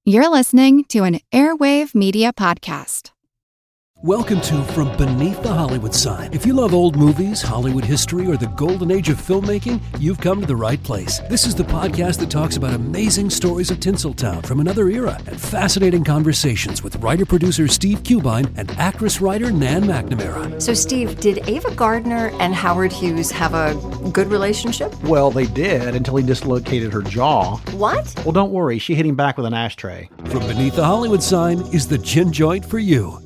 You're listening to an Airwave Media Podcast. Welcome to From Beneath the Hollywood Sign. If you love old movies, Hollywood history, or the golden age of filmmaking, you've come to the right place. This is the podcast that talks about amazing stories of Tinseltown from another era and fascinating conversations with writer-producer Steve Cubine and actress-writer Nan McNamara. So, Steve, did Ava Gardner and Howard Hughes have a good relationship? Well, they did until he dislocated her jaw. What? Well, don't worry. She hit him back with an ashtray. From Beneath the Hollywood Sign is the gin joint for you.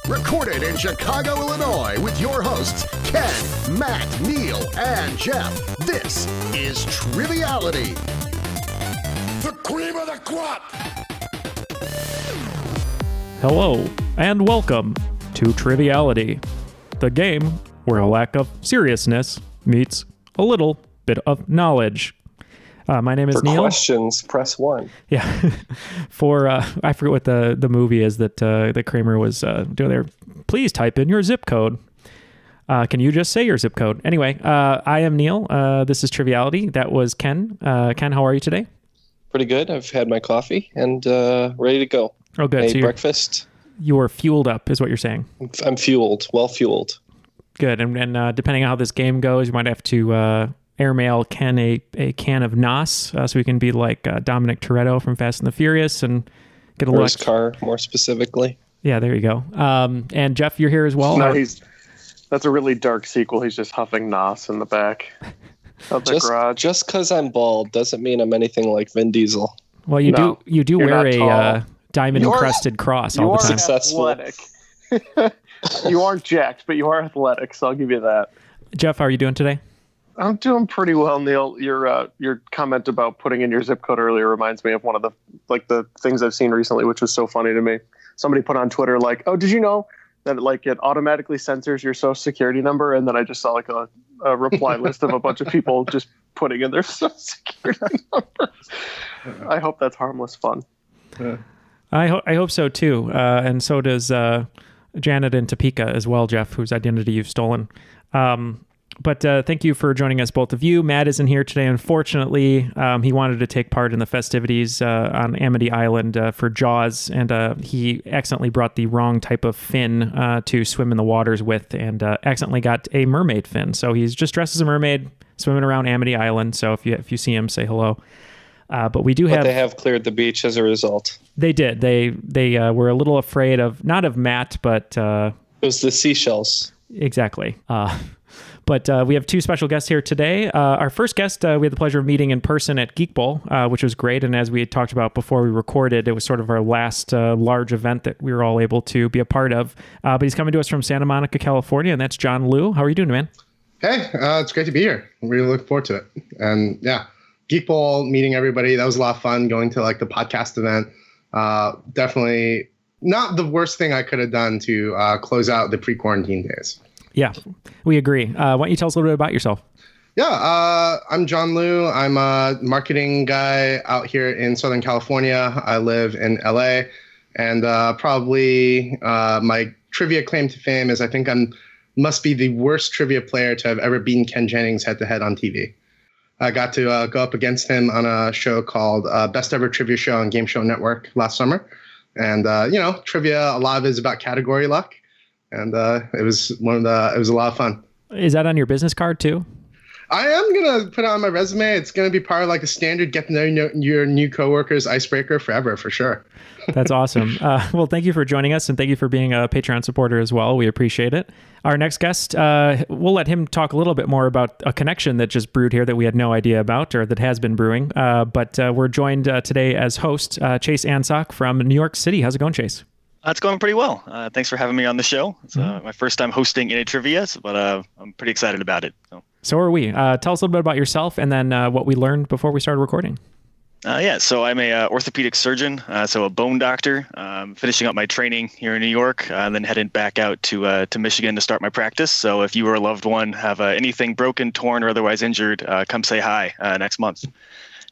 Recorded in Chicago, Illinois, with your hosts, Ken, Matt, Neal, and Jeff. This is Triviality. The cream of the crop! Hello, and welcome to Triviality, the game where a lack of seriousness meets a little bit of knowledge. My name is Neal. For questions, press 1. Yeah. I forget what the movie is that Kramer was doing there. Please type in your zip code. Can you just say your zip code? Anyway, I am Neal. This is Triviality. That was Ken. Ken, how are you today? Pretty good. I've had my coffee and ready to go. Oh, good. So breakfast. You're fueled up, is what you're saying. I'm fueled. Well fueled. Good. And depending on how this game goes, you might have to airmail Ken a can of Nos, so we can be like Dominic Toretto from Fast and the Furious and get a or little his car, more specifically. Yeah, there you go. And Jeff, you're here as well. No, that's a really dark sequel. He's just huffing Nos in the back of the garage. Just because I'm bald doesn't mean I'm anything like Vin Diesel. Well, you do wear a diamond encrusted cross all the time. Successful. Athletic. You aren't jacked, but you are athletic, so I'll give you that. Jeff, how are you doing today? I'm doing pretty well, Neal. Your comment about putting in your zip code earlier reminds me of one of the things I've seen recently, which was so funny to me. Somebody put on Twitter like, "Oh, did you know that it automatically censors your social security number?" And then I just saw a reply list of a bunch of people just putting in their social security numbers. I hope that's harmless fun. I hope so too, and so does Janet in Topeka as well, Jeff, whose identity you've stolen. But thank you for joining us, both of you. Matt isn't here today, unfortunately. He wanted to take part in the festivities on Amity Island for Jaws, and he accidentally brought the wrong type of fin to swim in the waters with, and accidentally got a mermaid fin. So he's just dressed as a mermaid, swimming around Amity Island. So if you see him, say hello. But they have cleared the beach as a result. They did. They were a little afraid not of Matt, but it was the seashells. Exactly. But we have two special guests here today. Our first guest, we had the pleasure of meeting in person at Geek Bowl, which was great. And as we had talked about before we recorded, it was sort of our last large event that we were all able to be a part of. But he's coming to us from Santa Monica, California, and that's John Liu. How are you doing, man? Hey, it's great to be here. I'm really looking forward to it. And yeah, Geek Bowl, meeting everybody. That was a lot of fun, going to the podcast event. Definitely not the worst thing I could have done to close out the pre-quarantine days. Yeah, we agree. Why don't you tell us a little bit about yourself? Yeah, I'm John Liu. I'm a marketing guy out here in Southern California. I live in LA, and probably my trivia claim to fame is I think I must be the worst trivia player to have ever beaten Ken Jennings head-to-head on TV. I got to go up against him on a show called Best Ever Trivia Show on Game Show Network last summer. And, trivia, a lot of it is about category luck. And it was it was a lot of fun. Is that on your business card too? I am going to put it on my resume. It's going to be part of a standard get to know your new coworkers icebreaker forever, for sure. That's awesome. Well, thank you for joining us, and thank you for being a Patreon supporter as well. We appreciate it. Our next guest, we'll let him talk a little bit more about a connection that just brewed here that we had no idea about, or that has been brewing. But we're joined today as host, Chase Ansok from New York City. How's it going, Chase? It's going pretty well. Thanks for having me on the show. It's my first time hosting any trivia, but I'm pretty excited about it. So are we. Tell us a little bit about yourself and then what we learned before we started recording. So I'm a orthopedic surgeon, so a bone doctor, finishing up my training here in New York, and then heading back out to Michigan to start my practice. So if you or a loved one have anything broken, torn, or otherwise injured, come say hi next month.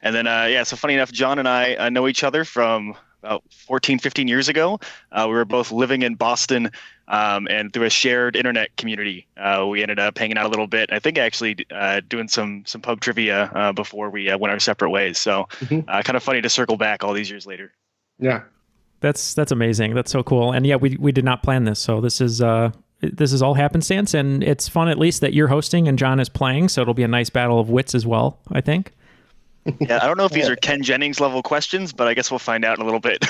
And then, so funny enough, John and I know each other from about 14, 15 years ago. We were both living in Boston And through a shared internet community, we ended up hanging out a little bit. I think actually doing some pub trivia before we went our separate ways. So kind of funny to circle back all these years later. Yeah. That's amazing. That's so cool. And yeah, we did not plan this. So this is all happenstance, and it's fun at least that you're hosting and John is playing. So it'll be a nice battle of wits as well, I think. Yeah, I don't know if these are Ken Jennings level questions, but I guess we'll find out in a little bit.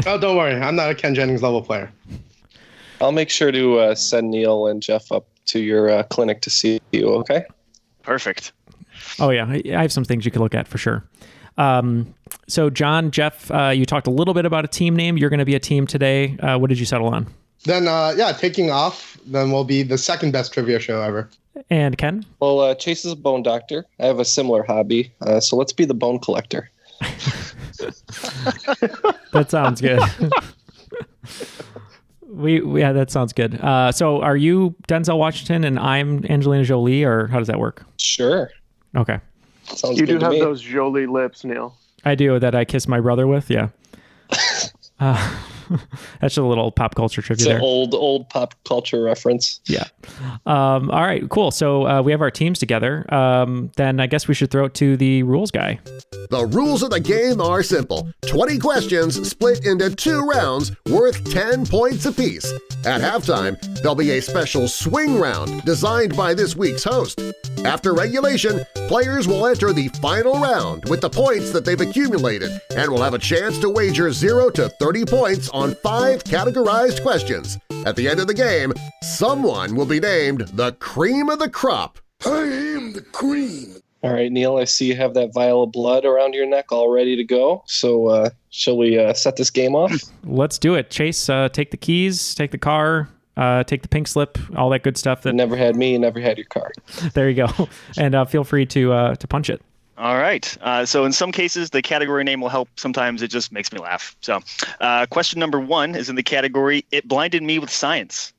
Oh, don't worry. I'm not a Ken Jennings level player. I'll make sure to send Neal and Jeff up to your clinic to see you, okay? Perfect. Oh, yeah. I have some things you can look at for sure. So, John, Jeff, you talked a little bit about a team name. You're going to be a team today. What did you settle on? Then, taking off, then we'll be the second best trivia show ever. And Ken? Well, Chase is a bone doctor. I have a similar hobby, so let's be the bone collector. That sounds good. Yeah, that sounds good. So are you Denzel Washington and I'm Angelina Jolie, or how does that work? Sure. Okay. Sounds you good do to have me. those Jolie lips, Neal. I do, that I kiss my brother with, yeah. That's just a little pop culture trivia It's there. an old pop culture reference. Yeah. All right, cool. So we have our teams together. Then I guess we should throw it to the rules guy. The rules of the game are simple. 20 questions split into 2 rounds worth 10 points apiece. At halftime, there'll be a special swing round designed by this week's host. After regulation, players will enter the final round with the points that they've accumulated and will have a chance to wager 0 to 30 points on 5 categorized questions. At the end of the game, someone will be named the cream of the crop. I am the cream. All right, Neal, I see you have that vial of blood around your neck all ready to go. So shall we set this game off? Let's do it. Chase, take the keys, take the car, take the pink slip, all that good stuff. That never had me, never had your car. There you go. And feel free to punch it. All right. So in some cases, the category name will help. Sometimes it just makes me laugh. So question number 1 is in the category, It Blinded Me with Science.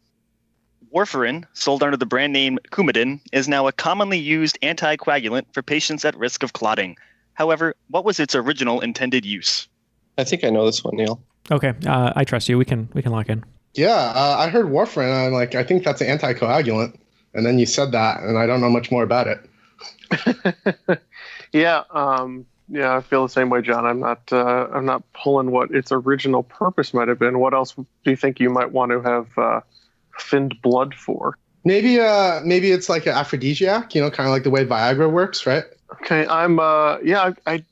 Warfarin, sold under the brand name Coumadin, is now a commonly used anticoagulant for patients at risk of clotting. However, what was its original intended use? I think I know this one, Neal. Okay. I trust you. We can lock in. Yeah, I heard warfarin. I'm like, I think that's an anticoagulant. And then you said that, and I don't know much more about it. Yeah, I feel the same way, John. I'm not pulling what its original purpose might have been. What else do you think you might want to have thinned blood for? Maybe it's like an aphrodisiac, kind of like the way Viagra works, right? Okay, I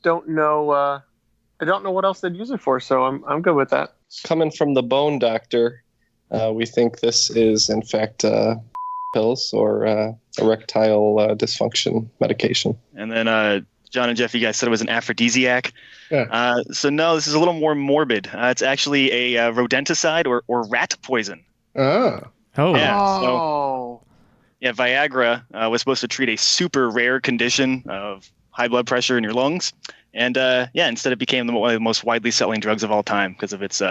don't know. I don't know what else they'd use it for, so I'm good with that. Coming from the bone doctor, we think this is in fact pills or erectile dysfunction medication. And then John and Jeff, you guys said it was an aphrodisiac. Yeah. So no, this is a little more morbid. It's actually a rodenticide or rat poison. Oh. Yeah. So, yeah, Viagra was supposed to treat a super rare condition of high blood pressure in your lungs. And instead it became one of the most widely selling drugs of all time because of its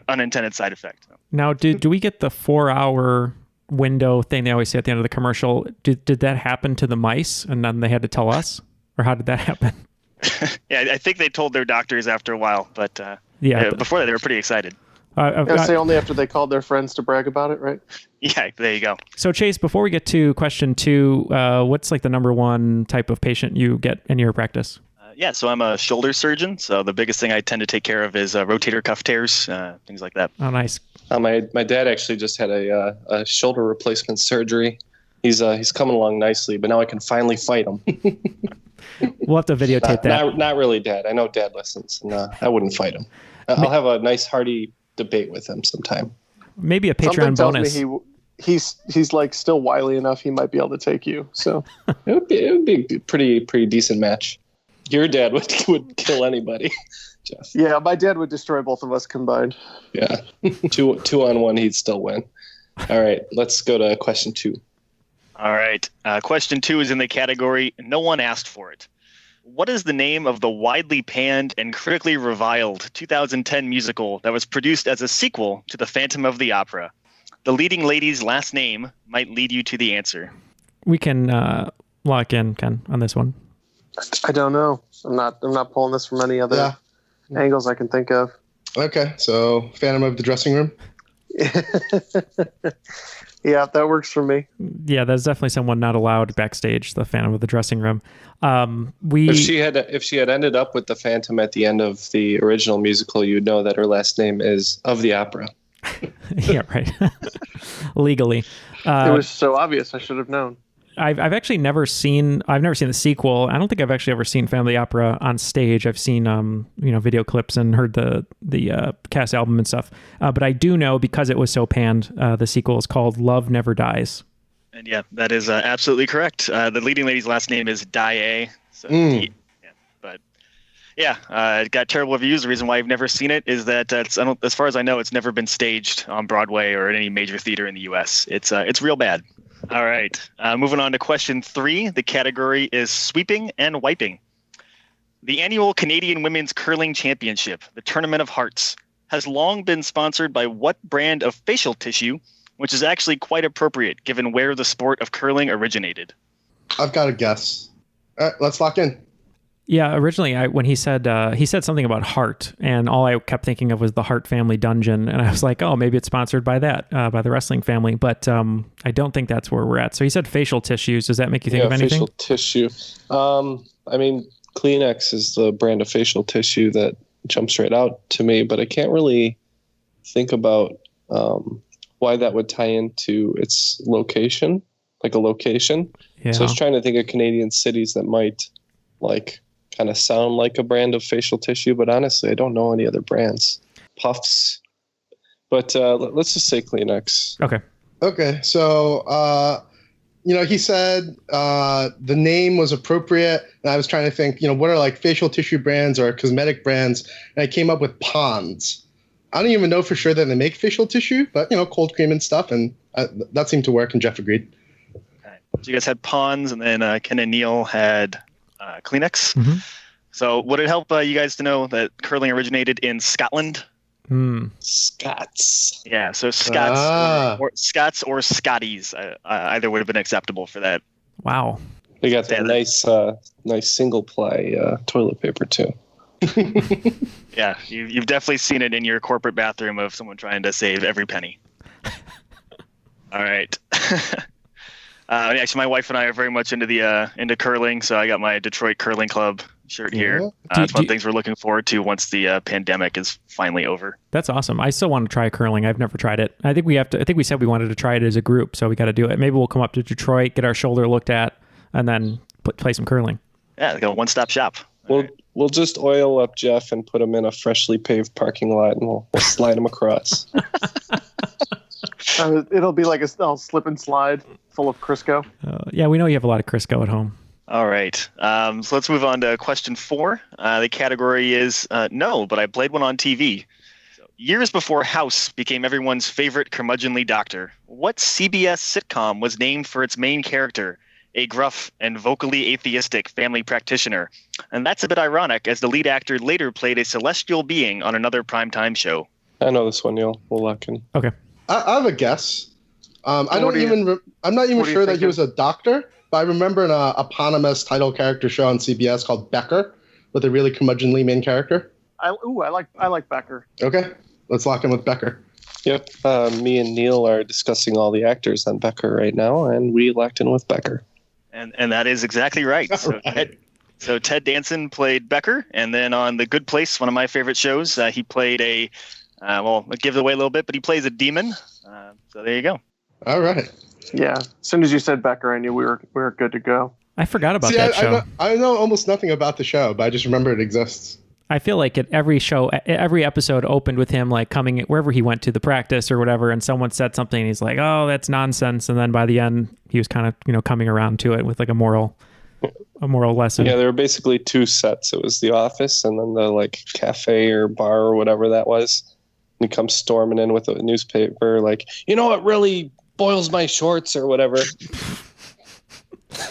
unintended side effect. Now, do we get the 4-hour window thing they always say at the end of the commercial? Did that happen to the mice and then they had to tell us? Or how did that happen? Yeah, I think they told their doctors after a while, but before that they were pretty excited. Say only after they called their friends to brag about it, right? Yeah, there you go. So Chase, before we get to question 2, what's like the number 1 type of patient you get in your practice? So I'm a shoulder surgeon. So the biggest thing I tend to take care of is rotator cuff tears, things like that. Oh, nice. My dad actually just had a shoulder replacement surgery. He's coming along nicely, but now I can finally fight him. We'll have to videotape that. Not really, Dad. I know Dad listens, and I wouldn't fight him. I'll have a nice hearty debate with him sometime. Maybe a Patreon bonus. Me he's like still wily enough. He might be able to take you. So it would be a pretty decent match. Your dad would kill anybody, Jeff. Yeah, my dad would destroy both of us combined. Yeah, two on one, he'd still win. All right, let's go to question 2. All right, question 2 is in the category No One Asked for It. What is the name of the widely panned and critically reviled 2010 musical that was produced as a sequel to The Phantom of the Opera? The leading lady's last name might lead you to the answer. We can lock in, Ken, on this one. I don't know. I'm not pulling this from any other angles I can think of. Okay, so Phantom of the Dressing Room? Yeah, that works for me. Yeah, that's definitely someone not allowed backstage, the Phantom of the dressing room. If she had ended up with the Phantom at the end of the original musical, you'd know that her last name is of the opera. Yeah, right. Legally. It was so obvious. I should have known. I've never seen the sequel. I don't think I've actually ever seen Phantom of the Opera on stage. I've seen video clips and heard the cast album and stuff. But I do know, because it was so panned, the sequel is called Love Never Dies. And yeah, that is absolutely correct. The leading lady's last name is Dai. So it got terrible reviews. The reason why I've never seen it is that as far as I know, it's never been staged on Broadway or in any major theater in the U.S. It's real bad. All right. Moving on to question 3. The category is sweeping and wiping. The annual Canadian Women's Curling Championship, the Tournament of Hearts, has long been sponsored by what brand of facial tissue, which is actually quite appropriate given where the sport of curling originated? I've got a guess. All right, let's lock in. Yeah, originally when he said something about Hart, and all I kept thinking of was the Hart Family Dungeon, and I was like, oh, maybe it's sponsored by that, by the wrestling family, but I don't think that's where we're at. So he said facial tissues. Does that make you think of anything? Facial tissue. I mean, Kleenex is the brand of facial tissue that jumps right out to me, but I can't really think about why that would tie into its location, like a location. Yeah. So I was trying to think of Canadian cities that might kind of sound like a brand of facial tissue, but honestly, I don't know any other brands. Puffs. But let's just say Kleenex. Okay. So, he said the name was appropriate. And I was trying to think, what are facial tissue brands or cosmetic brands? And I came up with Pond's. I don't even know for sure that they make facial tissue, but, cold cream and stuff. And that seemed to work, and Jeff agreed. Okay. So you guys had Pond's, and then Ken and Neal had Kleenex. Mm-hmm. So would it help you guys to know that curling originated in Scotland? Scots. Yeah, so Scots or Scots or Scotties, either would have been acceptable for that. Wow. They got that nice single ply toilet paper too. Yeah, you've definitely seen it in your corporate bathroom of someone trying to save every penny. All right. Actually, my wife and I are very much into curling, so I got my Detroit Curling Club shirt here. It's one of the things we're looking forward to once the pandemic is finally over. That's awesome. I still want to try curling. I've never tried it. I think we said we wanted to try it as a group, so we got to do it. Maybe we'll come up to Detroit, get our shoulder looked at, and then play some curling. Yeah, go one-stop shop. We'll just oil up Jeff and put him in a freshly paved parking lot, and we'll slide him across. It'll be like a slip and slide full of Crisco. Yeah, we know you have a lot of Crisco at home. All right. So let's move on to question 4. The category is no, but I played one on TV. So, years before House became everyone's favorite curmudgeonly doctor, what CBS sitcom was named for its main character, a gruff and vocally atheistic family practitioner? And that's a bit ironic, as the lead actor later played a celestial being on another primetime show. I know this one, Neil. We'll lock in. Okay. I have a guess. I'm not even sure that he was a doctor, but I remember an eponymous title character show on CBS called Becker, with a really curmudgeonly main character. I like Becker. Okay, let's lock in with Becker. Yep. Me and Neil are discussing all the actors on Becker right now, and we locked in with Becker. And that is exactly right. So Ted Danson played Becker, and then on The Good Place, one of my favorite shows, he played I'll give it away a little bit, but he plays a demon. So there you go. All right. Yeah. As soon as you said Becker, I knew we were good to go. I forgot about that show. I know almost nothing about the show, but I just remember it exists. I feel like at every show, every episode opened with him coming wherever he went to the practice or whatever, and someone said something, and he's like, "Oh, that's nonsense." And then by the end, he was kind of coming around to it with a moral lesson. Yeah, there were basically 2 sets. It was the office, and then the cafe or bar or whatever that was. And he comes storming in with a newspaper, what really boils my shorts or whatever.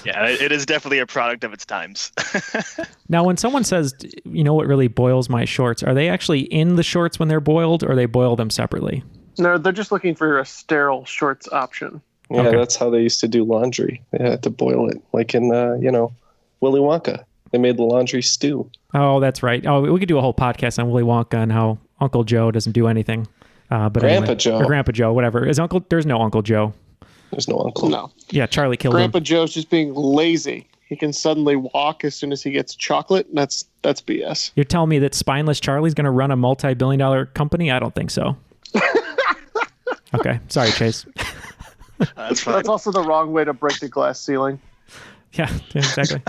Yeah, it is definitely a product of its times. Now, when someone says, what really boils my shorts, are they actually in the shorts when they're boiled, or they boil them separately? No, they're just looking for a sterile shorts option. Yeah, okay. That's how they used to do laundry. They had to boil it, like in, Willy Wonka. They made the laundry stew. Oh, that's right. Oh, we could do a whole podcast on Willy Wonka and how Uncle Joe doesn't do anything. But Grandpa anyway, Joe. or Grandpa Joe, whatever. There's no Uncle Joe. There's no uncle. No. Yeah, Charlie killed Grandpa him. Joe's just being lazy. He can suddenly walk as soon as he gets chocolate, and that's BS. You're telling me that spineless Charlie's going to run a multi-billion-dollar company? I don't think so. Okay, sorry, Chase. That's fine. That's also the wrong way to break the glass ceiling. Yeah, exactly.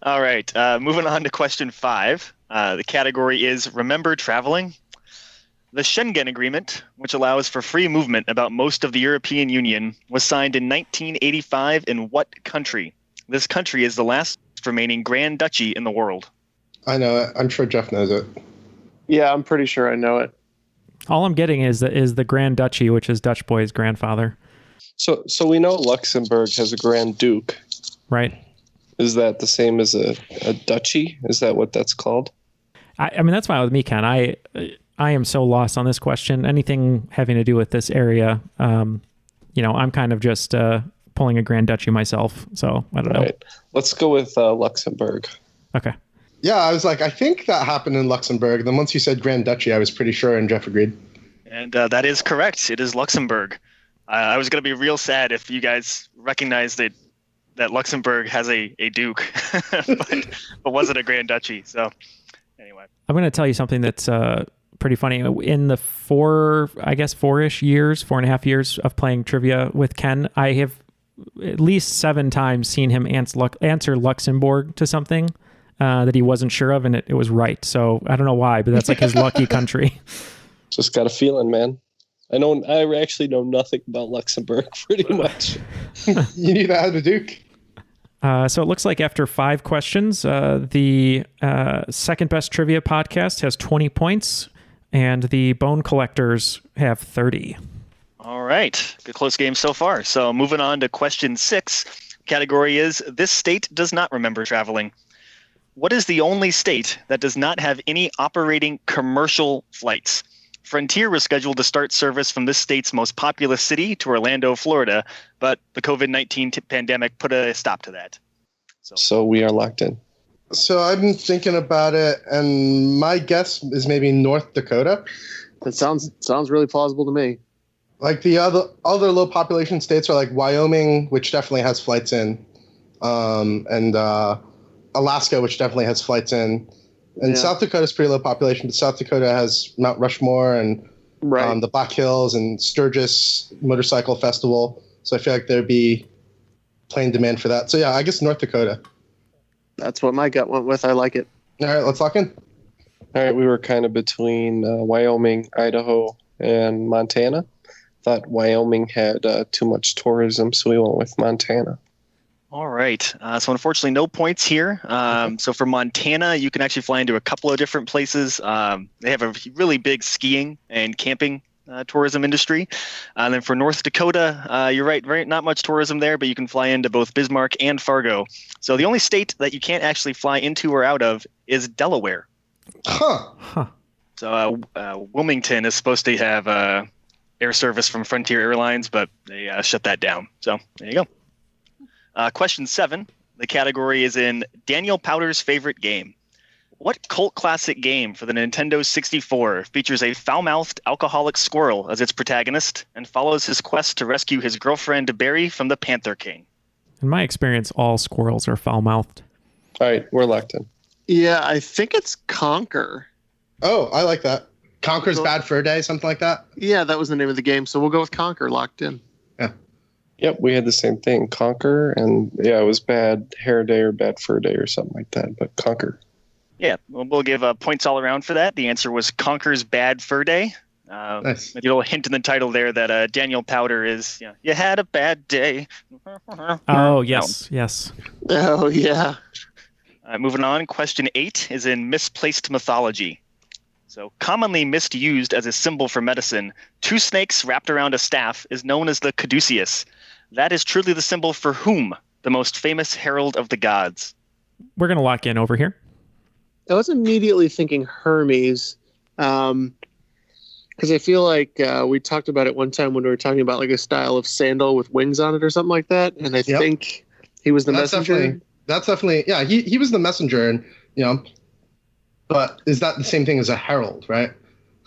All right. Moving on to question 5. The category is Remember Traveling. The Schengen Agreement, which allows for free movement about most of the European Union, was signed in 1985 in what country? This country is the last remaining Grand Duchy in the world. I know it. I'm sure Jeff knows it. Yeah, I'm pretty sure I know it. All I'm getting is the Grand Duchy, which is Dutch Boy's grandfather. So we know Luxembourg has a Grand Duke. Right. Is that the same as a duchy? Is that what that's called? I mean, that's fine with me, Ken. I am so lost on this question. Anything having to do with this area, I'm kind of just pulling a Grand Duchy myself. So I don't know. Right. Let's go with Luxembourg. Okay. Yeah, I was like, I think that happened in Luxembourg. Then once you said Grand Duchy, I was pretty sure, and Jeff agreed. And that is correct. It is Luxembourg. I was going to be real sad if you guys recognized that Luxembourg has a duke, but wasn't a Grand Duchy. So anyway. I'm going to tell you something that's pretty funny. In the 4-ish years, 4.5 years of playing trivia with Ken, I have at least 7 times seen him answer Luxembourg to something that he wasn't sure of, and it was right. So I don't know why, but that's like his lucky country. Just got a feeling, man. I actually know nothing about Luxembourg, pretty much. You need to have a Duke. So it looks like after 5 questions, the second best trivia podcast has 20 points, and the Bone Collectors have 30. All right. Good close game so far. So moving on to question 6. Category is This State Does Not Remember Traveling. What is the only state that does not have any operating commercial flights? Frontier was scheduled to start service from this state's most populous city to Orlando, Florida, but the COVID-19 pandemic put a stop to that. So we are locked in. So I've been thinking about it, and my guess is maybe North Dakota. That sounds really plausible to me. Like the other low population states are like Wyoming, which definitely has flights in, and Alaska, which definitely has flights in. And South Dakota's pretty low population, but South Dakota has Mount Rushmore and the Black Hills and Sturgis Motorcycle Festival. So I feel like there'd be plane demand for that. So yeah, I guess North Dakota. That's what my gut went with. I like it. All right, let's lock in. All right, we were kind of between Wyoming, Idaho, and Montana. Thought Wyoming had too much tourism, so we went with Montana. All right. So unfortunately, no points here. So for Montana, you can actually fly into a couple of different places. They have a really big skiing and camping tourism industry. And then for North Dakota, you're right, not much tourism there, but you can fly into both Bismarck and Fargo. So the only state that you can't actually fly into or out of is Delaware. Huh. So Wilmington is supposed to have air service from Frontier Airlines, but they shut that down. So there you go. Question 7. The category is in Daniel Powter's favorite game. What cult classic game for the Nintendo 64 features a foul-mouthed alcoholic squirrel as its protagonist and follows his quest to rescue his girlfriend Barry from the Panther King? In my experience, all squirrels are foul-mouthed. All right, we're locked in. Yeah, I think it's Conquer. Oh, I like that. Conquer's Bad Fur Day, something like that? Yeah, that was the name of the game. So we'll go with Conquer, locked in. Yeah. Yep, we had the same thing. Conquer, and it was Bad Hair Day or Bad Fur Day or something like that, but Conquer. Yeah, we'll give points all around for that. The answer was Conquer's Bad Fur Day. Nice. A little hint in the title there that Daniel Powter is, you had a bad day. Oh, yes, yes. Oh, yeah. Moving on, question 8 is in misplaced mythology. So commonly misused as a symbol for medicine, 2 snakes wrapped around a staff is known as the caduceus. That is truly the symbol for whom? The most famous herald of the gods. We're going to lock in over here. I was immediately thinking Hermes, because I feel like we talked about it one time when we were talking about like a style of sandal with wings on it or something like that, and I think he was the messenger. That's definitely, yeah, he was the messenger, and but is that the same thing as a herald, right?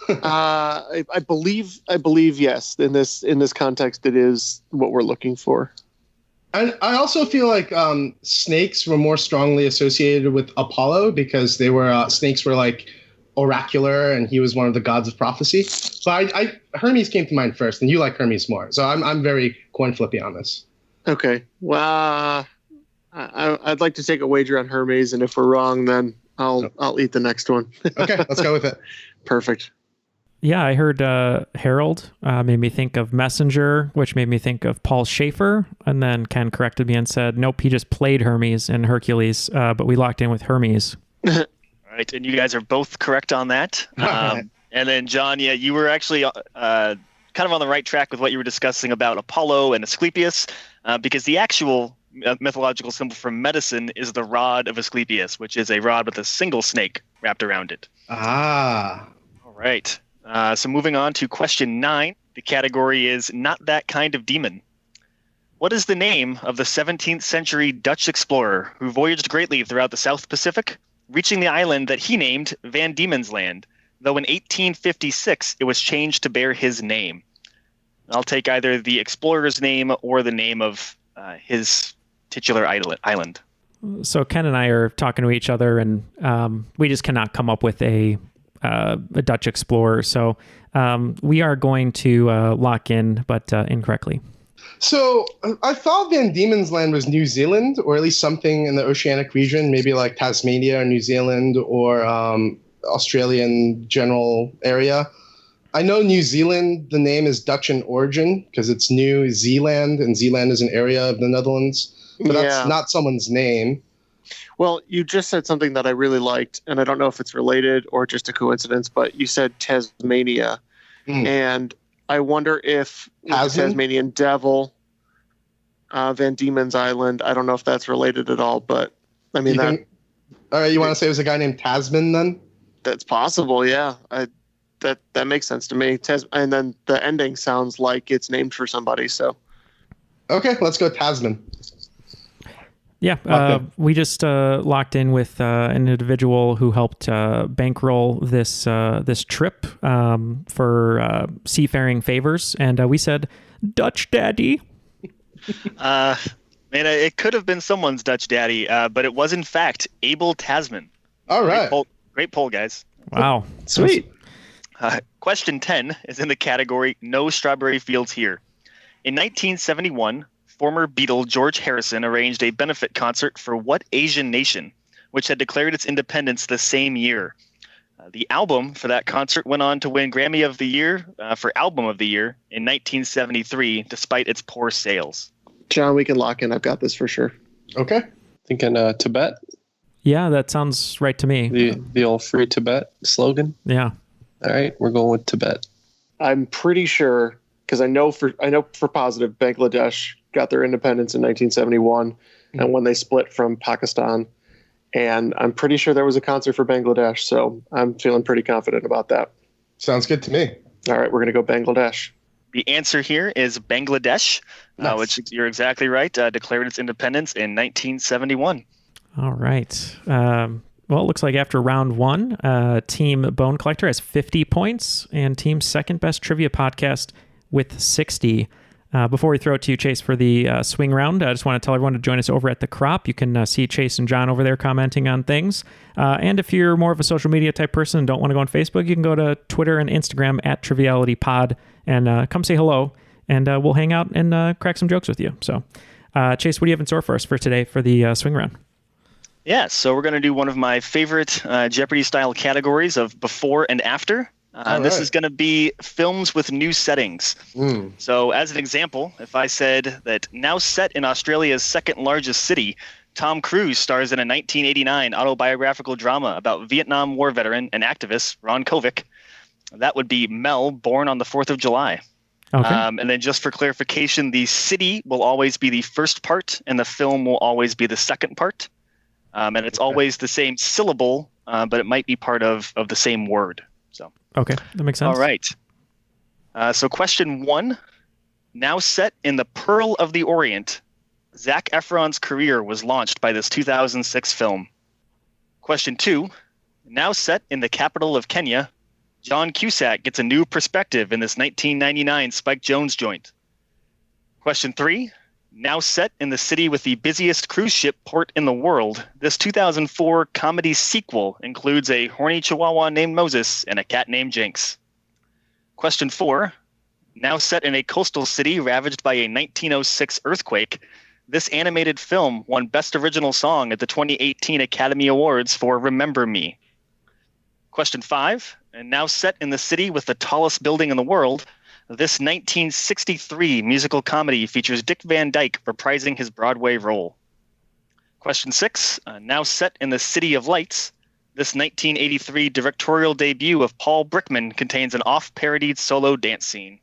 I believe yes. In this context, it is what we're looking for. And I also feel like snakes were more strongly associated with Apollo because they were snakes were like oracular, and he was one of the gods of prophecy. So Hermes came to mind first, and you like Hermes more. So I'm very coin flippy on this. Okay. Well, I'd like to take a wager on Hermes, and if we're wrong, then I'll eat the next one. Okay, let's go with it. Perfect. Yeah, I heard Harold made me think of Messenger, which made me think of Paul Schaefer. And then Ken corrected me and said, nope, he just played Hermes in Hercules, but we locked in with Hermes. All right, and you guys are both correct on that. And then, John, yeah, you were actually kind of on the right track with what you were discussing about Apollo and Asclepius, because the actual mythological symbol for medicine is the rod of Asclepius, which is a rod with a single snake wrapped around it. Ah. All right. So moving on to question 9, the category is not that kind of demon. What is the name of the 17th century Dutch explorer who voyaged greatly throughout the South Pacific, reaching the island that he named Van Diemen's Land, though in 1856 it was changed to bear his name? I'll take either the explorer's name or the name of his titular island. So Ken and I are talking to each other, and we just cannot come up with a Dutch explorer. So we are going to lock in, but incorrectly. So I thought Van Diemen's Land was New Zealand, or at least something in the oceanic region, maybe like Tasmania or New Zealand or Australian general area. I know New Zealand, the name is Dutch in origin because it's New Zealand, and Zeeland is an area of the Netherlands. But that's not someone's name. Well, you just said something that I really liked, and I don't know if it's related or just a coincidence, but you said Tasmania. And I wonder if the Tasmanian devil, Van Diemen's Island, I don't know if that's related at all, but I mean, all right, you want to say it was a guy named Tasman then? That's possible, yeah. That makes sense to me. And then the ending sounds like it's named for somebody, so. Okay, let's go Tasman. Yeah, we just locked in with an individual who helped bankroll this trip for seafaring favors, and we said, Dutch Daddy. Man, it could have been someone's Dutch daddy, but it was in fact Abel Tasman. All right. Great poll, guys. Wow. Sweet. Question 10 is in the category No Strawberry Fields Here. In 1971, former Beatle George Harrison arranged a benefit concert for what Asian nation, which had declared its independence the same year? The album for that concert went on to win Grammy of the Year for Album of the Year in 1973, despite its poor sales. John, we can lock in. I've got this for sure. Okay. Thinking Tibet. Yeah, that sounds right to me. The old Free Tibet slogan. Yeah. All right, we're going with Tibet. I'm pretty sure, because I know for positive Bangladesh got their independence in 1971, and when they split from Pakistan, and I'm pretty sure there was a concert for Bangladesh, so I'm feeling pretty confident about that. Sounds good to me. All right, we're going to go Bangladesh. The answer here is Bangladesh, which you're exactly right, declared its independence in 1971. All right. Well, it looks like after round 1, Team Bone Collector has 50 points, and Team Second Best Trivia Podcast with 60. Before we throw it to you, Chase, for the swing round, I just want to tell everyone to join us over at The Crop. You can see Chase and John over there commenting on things. And if you're more of a social media type person and don't want to go on Facebook, you can go to Twitter and Instagram at Triviality Pod and come say hello, and we'll hang out and crack some jokes with you. So, Chase, what do you have in store for us for today for the swing round? Yeah, so we're going to do one of my favorite Jeopardy-style categories of before and after. This is going to be films with new settings. So as an example, if I said that now set in Australia's second largest city, Tom Cruise stars in a 1989 autobiographical drama about Vietnam War veteran and activist Ron Kovic, that would be Mel, Born on the 4th of July. Okay. And then just for clarification, the city will always be the first part and the film will always be the second part. And it's always the same syllable, but it might be part of the same word. So. Okay, that makes sense. All right. So question 1, now set in the Pearl of the Orient, Zac Efron's career was launched by this 2006 film. Question 2, now set in the capital of Kenya, John Cusack gets a new perspective in this 1999 Spike Jonze joint? Question 3. Now set in the city with the busiest cruise ship port in the world, this 2004 comedy sequel includes a horny chihuahua named Moses and a cat named Jinx. Question 4. Now set in a coastal city ravaged by a 1906 earthquake, this animated film won Best Original Song at the 2018 Academy Awards for Remember Me. Question 5. And now set in the city with the tallest building in the world, this 1963 musical comedy features Dick Van Dyke reprising his Broadway role. Question 6. Now set in the City of Lights, this 1983 directorial debut of Paul Brickman contains an oft-parodied solo dance scene.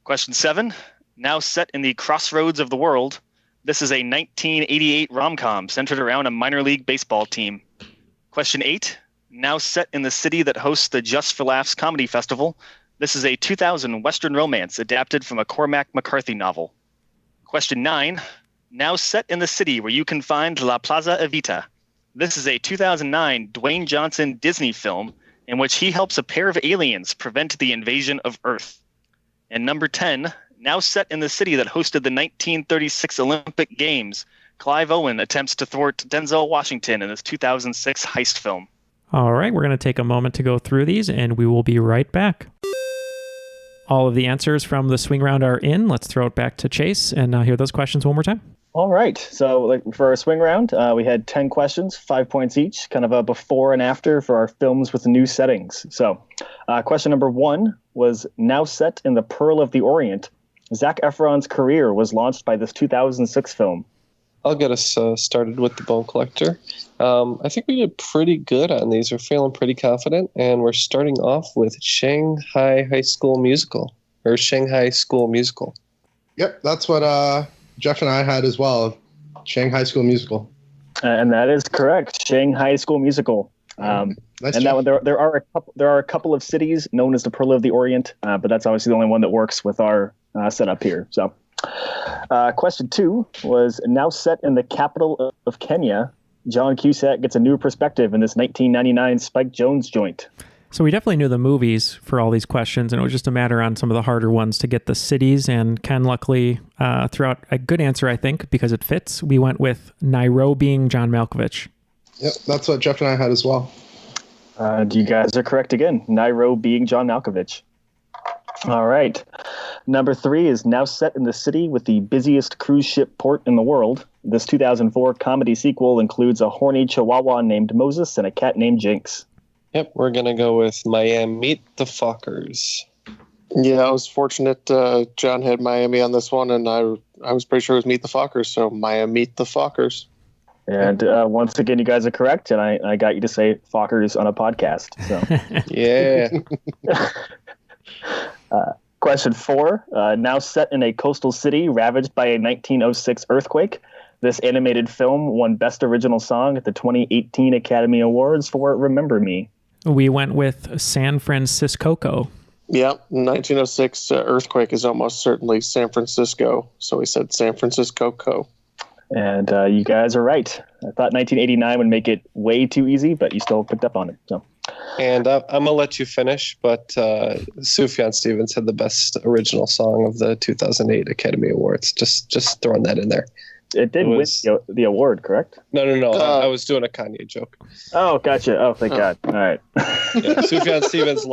Question 7. Now set in the crossroads of the world, this is a 1988 rom-com centered around a minor league baseball team. Question 8. Now set in the city that hosts the Just for Laughs Comedy Festival, this is a 2000 Western romance adapted from a Cormac McCarthy novel. Question 9. Now set in the city where you can find La Plaza Evita. This is a 2009 Dwayne Johnson Disney film in which he helps a pair of aliens prevent the invasion of Earth. And number 10. Now set in the city that hosted the 1936 Olympic Games, Clive Owen attempts to thwart Denzel Washington in this 2006 heist film. All right, we're going to take a moment to go through these, and we will be right back. All of the answers from the swing round are in. Let's throw it back to Chase and hear those questions one more time. All right. So for our swing round, we had 10 questions, 5 points each, kind of a before and after for our films with new settings. So question number 1 was now set in the Pearl of the Orient. Zac Efron's career was launched by this 2006 film. I'll get us started with The Bone Collector. I think we did pretty good on these. We're feeling pretty confident, and we're starting off with Shanghai School Musical. Yep, that's what Jeff and I had as well. Shanghai School Musical. And that is correct. Shanghai School Musical. Nice and that one, there are a couple of cities known as the Pearl of the Orient, but that's obviously the only one that works with our setup here. So, question 2 was now set in the capital of Kenya. John Cusack gets a new perspective in this 1999 Spike Jonze joint. So we definitely knew the movies for all these questions, and it was just a matter on some of the harder ones to get the cities. And Ken luckily threw out a good answer, I think, because it fits. We went with Nairobi John Malkovich. Yep, that's what Jeff and I had as well. You guys are correct again. Nairobi John Malkovich. All right. Number 3 is now set in the city with the busiest cruise ship port in the world. This 2004 comedy sequel includes a horny chihuahua named Moses and a cat named Jinx. Yep, we're going to go with Miami Meet the Fockers. Yeah, I was fortunate. John had Miami on this one, and I was pretty sure it was Meet the Fockers, so Miami Meet the Fockers. And once again, you guys are correct, and I got you to say Fockers on a podcast. So yeah. Question 4, now set in a coastal city ravaged by a 1906 earthquake. This animated film won Best Original Song at the 2018 Academy Awards for Remember Me. We went with San Francisco. Yeah, 1906 earthquake is almost certainly San Francisco, so we said San Francisco Co. And you guys are right. I thought 1989 would make it way too easy, but you still picked up on it. So. And I'm going to let you finish, but Sufjan Stevens had the Best Original Song of the 2008 Academy Awards. Just throwing that in there. It did win the award, correct? No. I was doing a Kanye joke. Oh, gotcha. Oh, thank God. All right. Yeah, Sufjan Stevens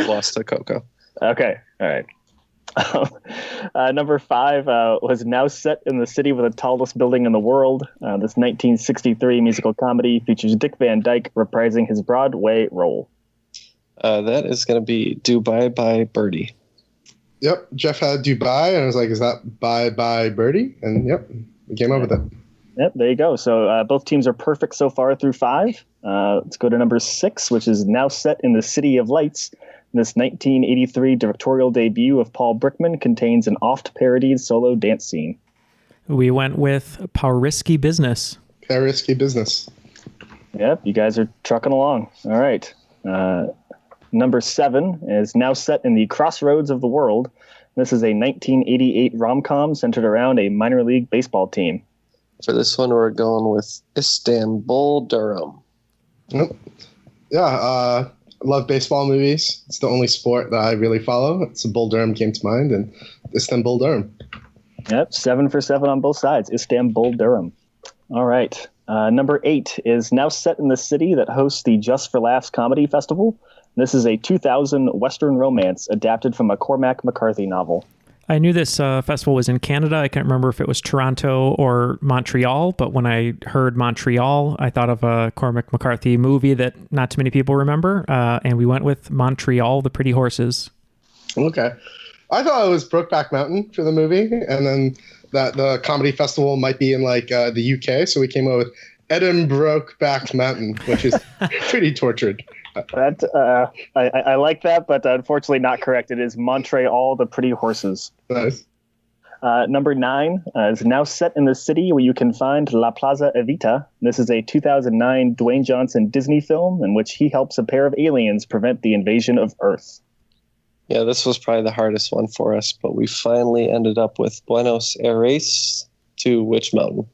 lost to Coco. Okay. All right. Number 5 was now set in the city with the tallest building in the world. This 1963 musical comedy features Dick Van Dyke reprising his Broadway role. That is going to be Dubai by Birdie. Yep, Jeff had Dubai, and I was like, is that by Birdie? And yep, we came up with it. Yep, there you go. So both teams are perfect so far through 5. Let's go to number 6, which is now set in the City of Lights. This 1983 directorial debut of Paul Brickman contains an oft-parodied solo dance scene. We went with Risky Business. Risky Business. Yep, you guys are trucking along. All right. Number 7 is now set in the crossroads of the world. This is a 1988 rom-com centered around a minor league baseball team. For this one, we're going with Istanbul, Durham. Nope. Yeah, love baseball movies. It's the only sport that I really follow. It's Bull Durham came to mind, and Istanbul Durham. Yep, 7 for 7 on both sides. Istanbul Durham. All right. Number 8 is now set in the city that hosts the Just for Laughs Comedy Festival. This is a 2000 Western romance adapted from a Cormac McCarthy novel. I knew this festival was in Canada. I can't remember if it was Toronto or Montreal, but when I heard Montreal, I thought of a Cormac McCarthy movie that not too many people remember, and we went with Montreal, The Pretty Horses. Okay. I thought it was Brokeback Mountain for the movie, and then that the comedy festival might be in like the UK, so we came up with Edinburgh Brokeback Mountain, which is pretty tortured. That I like that, but unfortunately not correct. It is Montreal, The Pretty Horses. Nice. Number 9 is now set in the city where you can find La Plaza Evita. This is a 2009 Dwayne Johnson Disney film in which he helps a pair of aliens prevent the invasion of Earth. Yeah, this was probably the hardest one for us, but we finally ended up with Buenos Aires to Witch Mountain.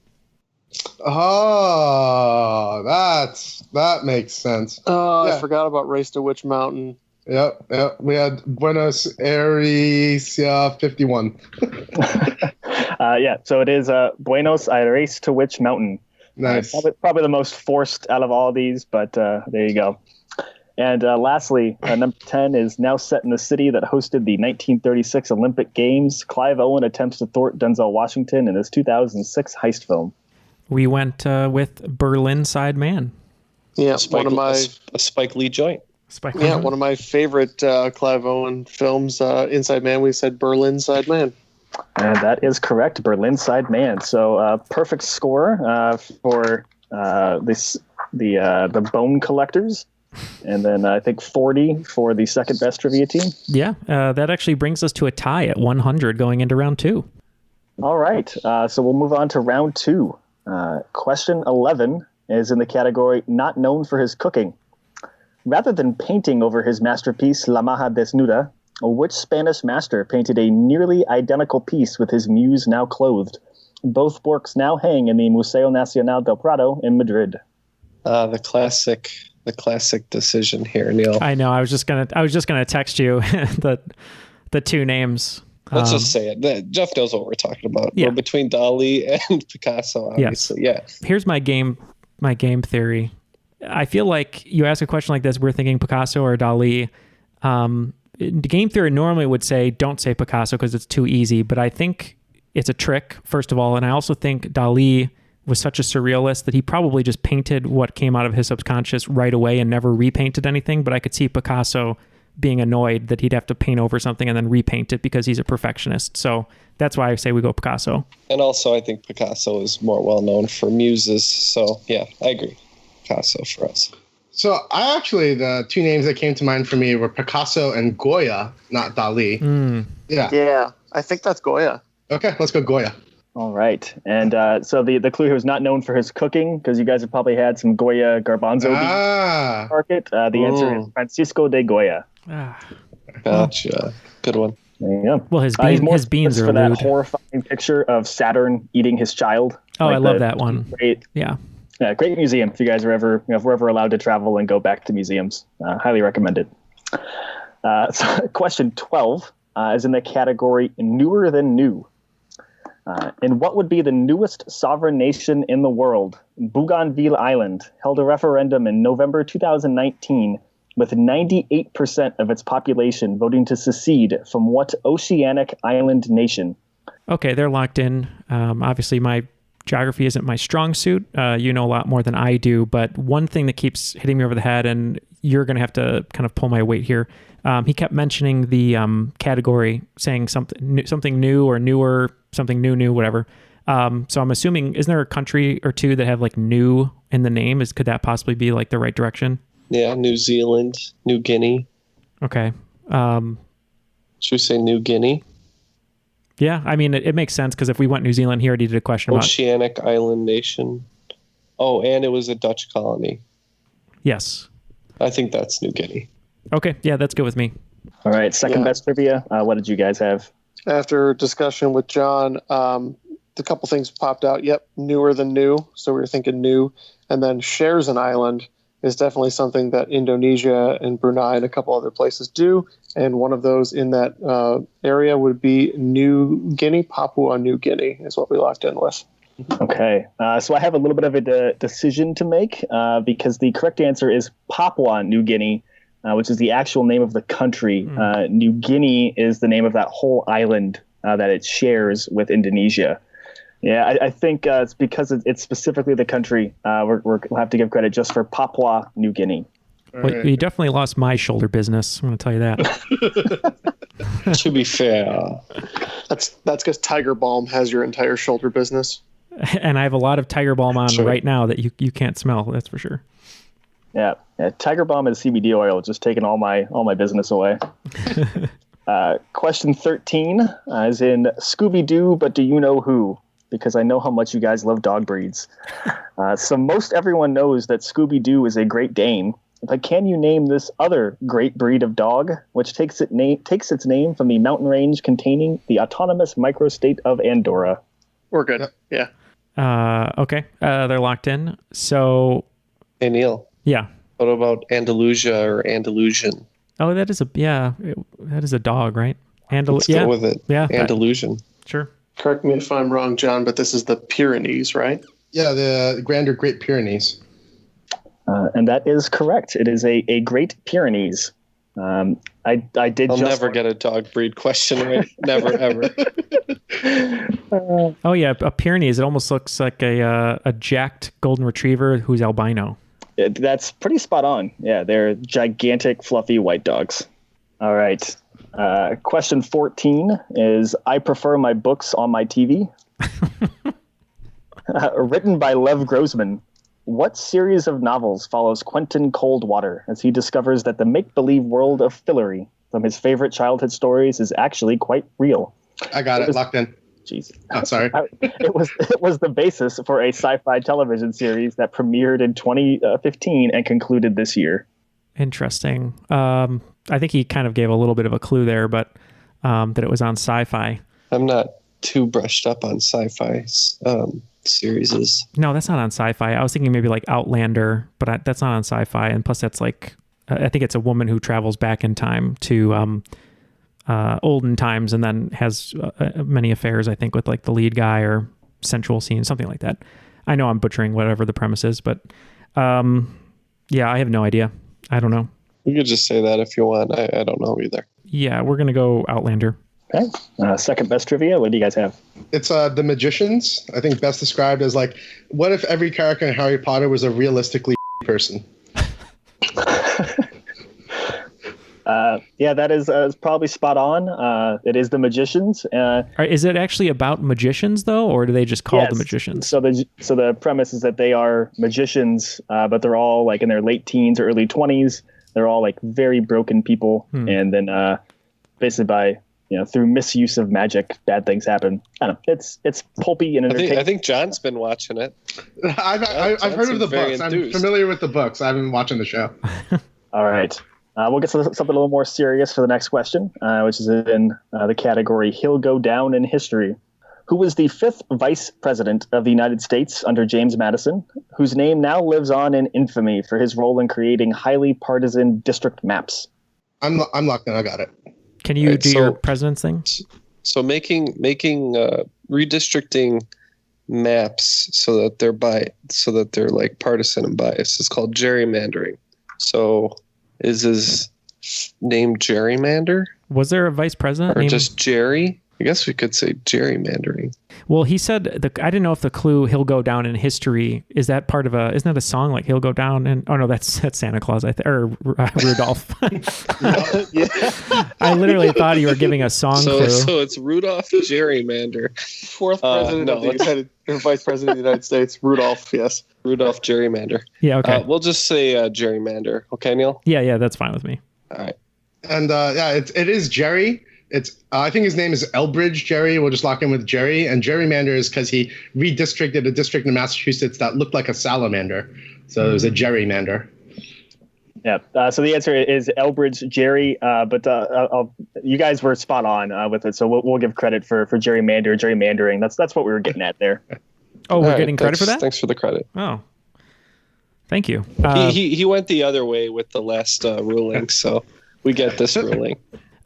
Oh, that makes sense. Oh, yeah. I forgot about Race to Witch Mountain. Yep. We had Buenos Aires 51. So it is Buenos Aires to Witch Mountain. Nice. Probably the most forced out of all these, but there you go. And lastly, number 10 is now set in the city that hosted the 1936 Olympic Games. Clive Owen attempts to thwart Denzel Washington in his 2006 heist film. We went with Berlin Side Man. Yeah, a Spike Lee joint. One of my favorite Clive Owen films, Inside Man. We said Berlin Side Man. And that is correct, Berlin Side Man. So perfect score for the Bone Collectors. And then I think 40 for the second best trivia team. Yeah, that actually brings us to a tie at 100 going into round 2. All right, so we'll move on to round 2. Question 11 is in the category not known for his cooking. Rather than painting over his masterpiece La Maja Desnuda, which Spanish master painted a nearly identical piece with his muse now clothed? Both works now hang in the Museo Nacional del Prado in Madrid. The classic decision here, Neil. I know. I was just gonna text you the two names. Let's just say it. Jeff knows what we're talking about. Yeah. We're between Dali and Picasso, obviously. Yes. Yeah. Here's my game theory. I feel like you ask a question like this, we're thinking Picasso or Dali. Game theory normally would say, don't say Picasso because it's too easy. But I think it's a trick, first of all. And I also think Dali was such a surrealist that he probably just painted what came out of his subconscious right away and never repainted anything. But I could see Picasso being annoyed that he'd have to paint over something and then repaint it because he's a perfectionist. So that's why I say we go Picasso. And also I think Picasso is more well known for muses. So yeah, I agree. Picasso for us. So the two names that came to mind for me were Picasso and Goya, not Dali. Yeah, I think that's Goya. Okay, let's go Goya. All right. And so the clue here is not known for his cooking, because you guys have probably had some Goya garbanzo beans market. The answer is Francisco de Goya. Gotcha. Good one. There you go. Well, his beans are for that lewd. horrifying picture of Saturn eating his child. Oh, I love that one. Great. Yeah, great museum. If you guys are ever, if we're ever allowed to travel and go back to museums, highly recommend it. So question 12 is in the category newer than new. And what would be the newest sovereign nation in the world? Bougainville Island held a referendum in November 2019 with 98% of its population voting to secede from what oceanic island nation? Okay, they're locked in. Obviously, my geography isn't my strong suit. You know a lot more than I do, but one thing that keeps hitting me over the head, and you're going to have to kind of pull my weight here. He kept mentioning the category, saying something new or newer, something new, whatever. So I'm assuming, isn't there a country or two that have like new in the name? Could that possibly be like the right direction? Yeah, New Zealand, New Guinea. Okay. Should we say New Guinea? Yeah, I mean, it makes sense because if we went New Zealand, he already did a question about Oceanic Island Nation. Oh, and it was a Dutch colony. Yes. I think that's New Guinea. Okay, yeah, that's good with me. All right, second best trivia. What did you guys have? After discussion with John, a couple things popped out. Yep, newer than new. So we were thinking new. And then shares an island is definitely something that Indonesia and Brunei and a couple other places do. And one of those in that area would be New Guinea. Papua New Guinea is what we locked in with. Okay. So I have a little bit of a decision to make because the correct answer is Papua New Guinea, which is the actual name of the country. New Guinea is the name of that whole island that it shares with Indonesia. Yeah, I think it's because it's specifically the country. We'll have to give credit just for Papua New Guinea. Well, you definitely lost my shoulder business. I'm going to tell you that. To be fair, that's because Tiger Balm has your entire shoulder business. And I have a lot of Tiger Balm on right now that you can't smell. That's for sure. Yeah. Tiger Balm and CBD oil just taking all my business away. Question 13 is in Scooby-Doo, but do you know who? Because I know how much you guys love dog breeds. So most everyone knows that Scooby-Doo is a Great Dane. But can you name this other great breed of dog, which takes its name from the mountain range containing the autonomous microstate of Andorra? We're good. Yeah. Okay. They're locked in. So. Hey, Neil. Yeah. What about Andalusia or Andalusian? Oh, that is a dog, right? Let's go with it. Yeah. Andalusian. Sure. Correct me if I'm wrong, John, but this is the Pyrenees, right? Yeah, the Grand or Great Pyrenees. And that is correct. It is a Great Pyrenees. I'll never get a dog breed question right. Never, ever. Oh, yeah. A Pyrenees. It almost looks like a jacked golden retriever who's albino. That's pretty spot on. Yeah, they're gigantic, fluffy white dogs. All right. Question 14 is, I prefer my books on my TV. Written by Lev Grossman. What series of novels follows Quentin Coldwater as he discovers that the make-believe world of Fillory from his favorite childhood stories is actually quite real? I got it locked in. Jeez. Oh, sorry. It was the basis for a sci-fi television series that premiered in 2015 and concluded this year. Interesting. I think he kind of gave a little bit of a clue there, but that it was on Sci-Fi. I'm not too brushed up on sci-fi series. No, that's not on Sci-Fi. I was thinking maybe like Outlander, but that's not on Sci-Fi. And plus, that's like I think it's a woman who travels back in time to olden times and then has many affairs, I think, with like the lead guy or sensual scenes, something like that. I know I'm butchering whatever the premise is, but yeah, I have no idea. I don't know. You could just say that if you want. I don't know either. Yeah, we're going to go Outlander. Okay. Second best trivia. What do you guys have? It's The Magicians. I think best described as like, what if every character in Harry Potter was a realistically person? Yeah, that is probably spot on. It is The Magicians. Is it actually about magicians though, or do they just call the magicians? So the premise is that they are magicians, but they're all like in their late teens or early 20s. They're all like very broken people, and then basically by through misuse of magic, bad things happen. I don't know. It's pulpy and entertaining. I think John's been watching it. I've heard of the books. I'm familiar with the books. I've been watching the show. All right. We'll get to something a little more serious for the next question, which is in the category He'll Go Down in History. Who was the 5th Vice President of the United States under James Madison, whose name now lives on in infamy for his role in creating highly partisan district maps? I'm locked in. I got it. Can you do your president's thing? So making redistricting maps so that they're like partisan and biased is called gerrymandering. So is his name Gerrymander? Was there a vice president? Or just Jerry? I guess we could say gerrymandering. Well, he said, I didn't know if the clue "He'll Go Down in History" is that part of isn't that a song like "He'll Go Down" and oh no, that's Santa Claus, or Rudolph. Yeah. I literally thought you were giving a song clue. So it's Rudolph Gerrymander, 4th president of the Vice President of the United States, Rudolph. Yes, Rudolph Gerrymander. Yeah, okay. We'll just say gerrymander. Okay, Neil. Yeah, that's fine with me. All right. And it is Jerry. It's I think his name is Elbridge Jerry. We'll just lock in with Jerry. And gerrymander is because he redistricted a district in Massachusetts that looked like a salamander. So it was a gerrymander. Yeah. So the answer is Elbridge Jerry. But you guys were spot on with it. So we'll give credit for gerrymandering. That's what we were getting at there. Oh, we're getting credit for that? Thanks for the credit. Oh. Thank you. He went the other way with the last ruling, so we get this ruling.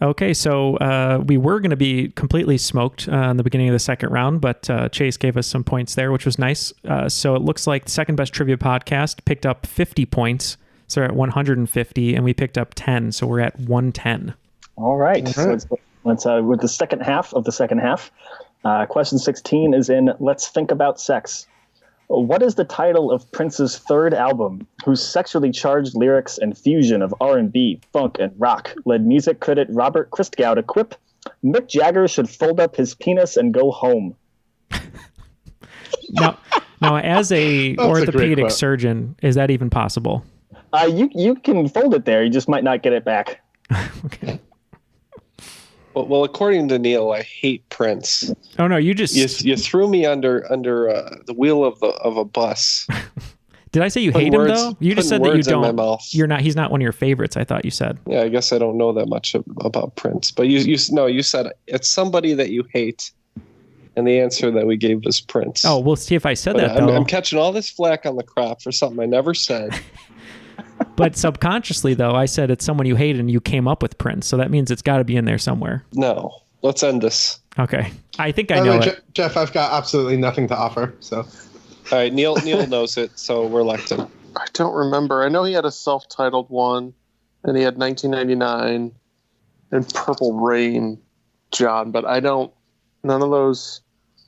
Okay, so we were going to be completely smoked in the beginning of the second round, but Chase gave us some points there, which was nice. So it looks like the second best trivia podcast picked up 50 points. So we're at 150, and we picked up 10, so we're at 110. All right. So let's with the second half of the second half. Question 16 is in Let's Think About Sex. What is the title of Prince's third album, whose sexually charged lyrics and fusion of R&B, funk, and rock led music critic Robert Christgau to quip, Mick Jagger should fold up his penis and go home? Now, as a orthopedic surgeon, is that even possible? You can fold it there. You just might not get it back. Okay. Well, according to Neal, I hate Prince. Oh no, you threw me under the wheel of a bus. Did I say you hate him though? You just said that you don't. You're not. He's not one of your favorites. I thought you said. Yeah, I guess I don't know that much about Prince, but you said it's somebody that you hate, and the answer that we gave was Prince. Oh, we'll see if I said that though. I'm catching all this flack on the crop for something I never said. But subconsciously, though, I said it's someone you hate and you came up with Prince. So that means it's got to be in there somewhere. No. Let's end this. Okay. I think I know it. Jeff, I've got absolutely nothing to offer. So, all right. Neal knows it, so we're locked in. I don't remember. I know he had a self-titled one, and he had 1999 and Purple Rain, John, but none of those,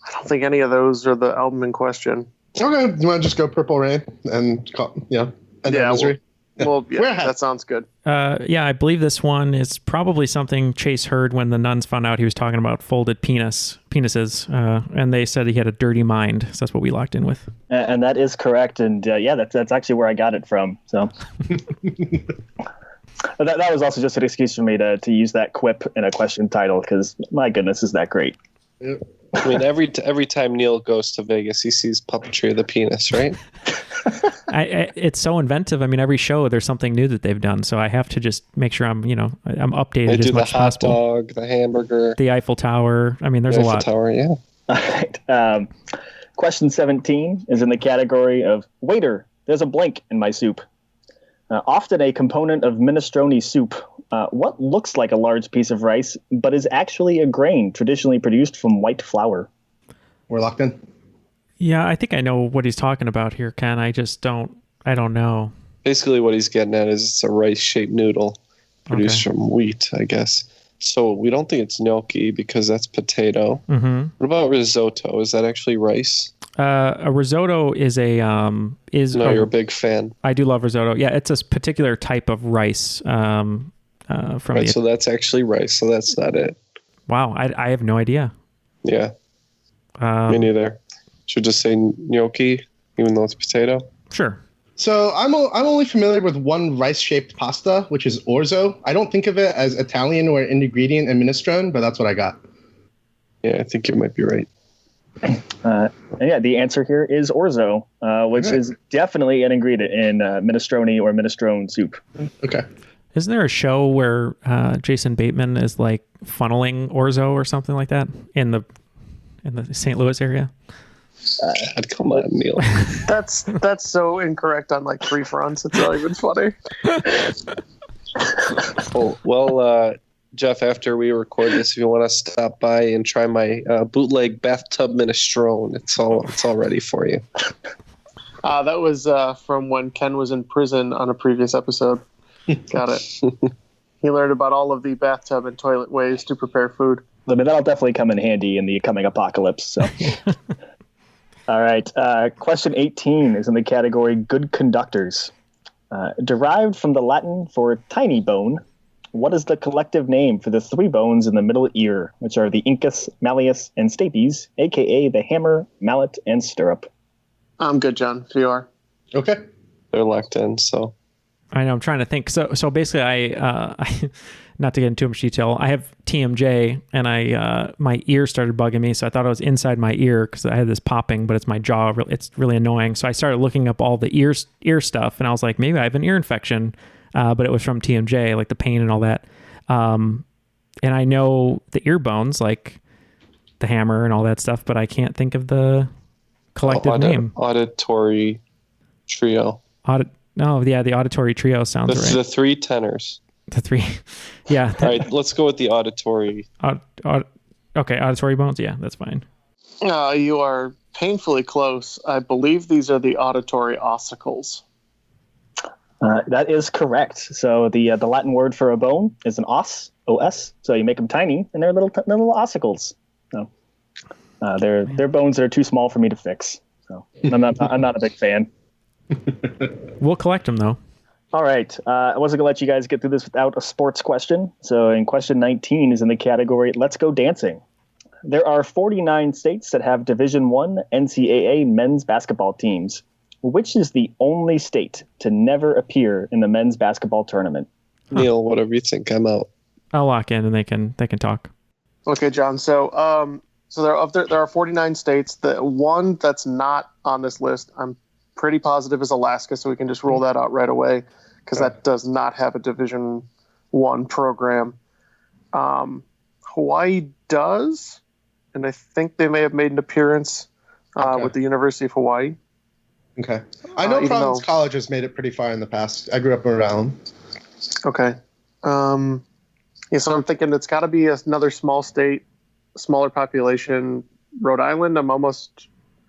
I don't think any of those are the album in question. Okay. You want to just go Purple Rain and misery? Well, yeah, that sounds good. Yeah, I believe this one is probably something Chase heard when the nuns found out he was talking about folded penises, and they said he had a dirty mind. So that's what we locked in with. And that is correct. And that's actually where I got it from. So that was also just an excuse for me to use that quip in a question title because my goodness, is that great? Yep. I mean, every time Neal goes to Vegas, he sees puppetry of the penis, right? It's so inventive. I mean, every show there's something new that they've done, so I have to just make sure I'm updated as much as possible. The hot dog, the hamburger, the Eiffel Tower. I mean, there's a lot. Eiffel Tower, yeah. All right. Question 17 is in the category of waiter. There's a blank in my soup. Often a component of minestrone soup. What looks like a large piece of rice, but is actually a grain traditionally produced from white flour? We're locked in. Yeah, I think I know what he's talking about here, Ken. I don't know. Basically what he's getting at is it's a rice-shaped noodle produced from wheat, I guess. So we don't think it's gnocchi because that's potato. Mm-hmm. What about risotto? Is that actually rice? A risotto is you're a big fan. I do love risotto. Yeah, it's a particular type of rice. So that's actually rice. So that's not it. Wow, I have no idea. Yeah, me neither. Should just say gnocchi, even though it's potato. Sure. So I'm only familiar with one rice-shaped pasta, which is orzo. I don't think of it as Italian or an ingredient in minestrone, but that's what I got. Yeah, I think you might be right. And yeah, the answer here is orzo, which is definitely an ingredient in minestrone or minestrone soup. Okay. Isn't there a show where Jason Bateman is like funneling orzo or something like that in the St. Louis area? God, come on, Neal. That's so incorrect on like 3 fronts. It's not even funny. Well, Jeff, after we record this, if you want to stop by and try my bootleg bathtub minestrone, it's all ready for you. That was from when Ken was in prison on a previous episode. Got it. He learned about all of the bathtub and toilet ways to prepare food. I mean, that'll definitely come in handy in the coming apocalypse. So. All right. Question 18 is in the category Good Conductors. Derived from the Latin for tiny bone, what is the collective name for the 3 bones in the middle ear, which are the incus, malleus, and stapes, a.k.a. the hammer, mallet, and stirrup? I'm good, John, if you are. Okay. They're locked in, so. I know, I'm trying to think. So basically, I not to get into too much detail, I have TMJ, and my ear started bugging me, so I thought it was inside my ear because I had this popping, but it's my jaw. It's really annoying. So I started looking up all the ear stuff, and I was like, maybe I have an ear infection, but it was from TMJ, like the pain and all that. And I know the ear bones, like the hammer and all that stuff, but I can't think of the collective name. Auditory trio. The auditory trio sounds right. The three tenors. The three. Yeah. All right, let's go with the auditory. Okay, auditory bones. Yeah, that's fine. You are painfully close. I believe these are the auditory ossicles. That is correct. So the Latin word for a bone is an os, os. So you make them tiny, and they're little ossicles. So they're bones that are too small for me to fix. So I'm not a big fan. We'll collect them though. All right. I wasn't gonna let you guys get through this without a sports question. So in question 19 is in the category "Let's Go Dancing." There are 49 states that have Division I NCAA men's basketball teams. Which is the only state to never appear in the men's basketball tournament? Neil, whatever you think, I'm out. I'll lock in, and they can talk. Okay, John. So there are 49 states. The one that's not on this list, I'm pretty positive, is Alaska. So we can just roll that out right away because that does not have a Division I program. Hawaii does, and I think they may have made an appearance with the University of Hawaii. Okay. I know Providence College has made it pretty far in the past. I grew up in Rhode Island. Okay. So I'm thinking it's got to be another small state, smaller population. Rhode Island,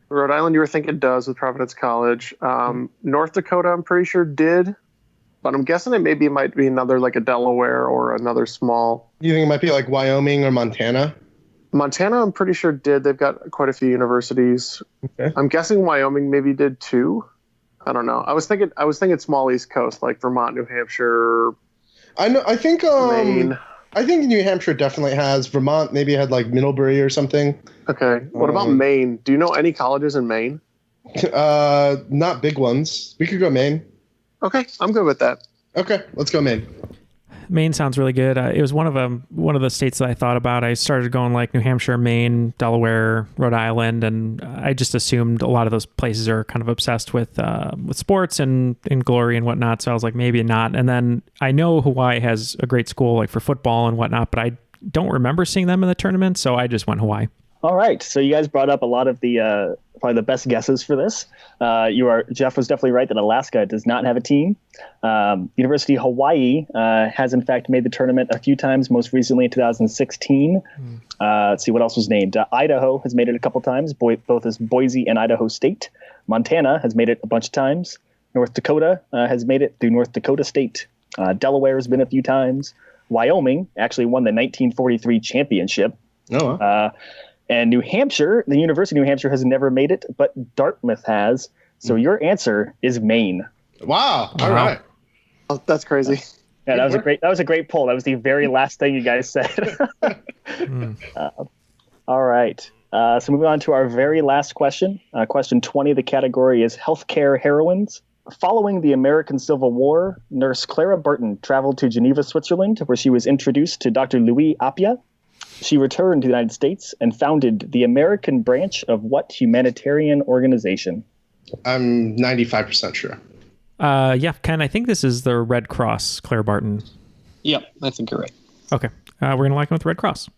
Rhode Island you were thinking does with Providence College. North Dakota, I'm pretty sure did. But I'm guessing it might be another like a Delaware or another small. You think it might be like Wyoming or Montana? Montana, I'm pretty sure did. They've got quite a few universities. Okay. I'm guessing Wyoming maybe did too. I don't know. I was thinking small East Coast, like Vermont, New Hampshire. I think Maine. I think New Hampshire definitely has. Vermont maybe had like Middlebury or something. Okay. What about Maine? Do you know any colleges in Maine? Not big ones. We could go Maine. Okay, I'm good with that. Okay, let's go Maine. Maine sounds really good. It was one of the states that I thought about. I started going like New Hampshire, Maine, Delaware, Rhode Island, and I just assumed a lot of those places are kind of obsessed with sports and glory and whatnot. So I was like, maybe not. And then I know Hawaii has a great school like for football and whatnot, but I don't remember seeing them in the tournament, so I just went Hawaii. All right. So you guys brought up a lot of the probably the best guesses for this. Jeff was definitely right that Alaska does not have a team. University of Hawaii has in fact made the tournament a few times, most recently in 2016. Let's see what else was named. Idaho has made it a couple times, both as Boise and Idaho State. Montana has made it a bunch of times. North Dakota has made it through North Dakota State. Delaware has been a few times. Wyoming actually won the 1943 championship. Oh, wow. And New Hampshire, the University of New Hampshire has never made it, but Dartmouth has. So your answer is Maine. Wow. All right. Oh, that's crazy. Yeah, that was a great poll. That was the very last thing you guys said. All right. So moving on to our very last question. Question 20, the category is healthcare heroines. Following the American Civil War, nurse Clara Barton traveled to Geneva, Switzerland, where she was introduced to Dr. Louis Appia. She returned to the United States and founded the American branch of what humanitarian organization? I'm 95% sure. Yeah, Ken, I think this is the Red Cross, Claire Barton. Yep, I think you're right. Okay. We're going to lock in with the Red Cross.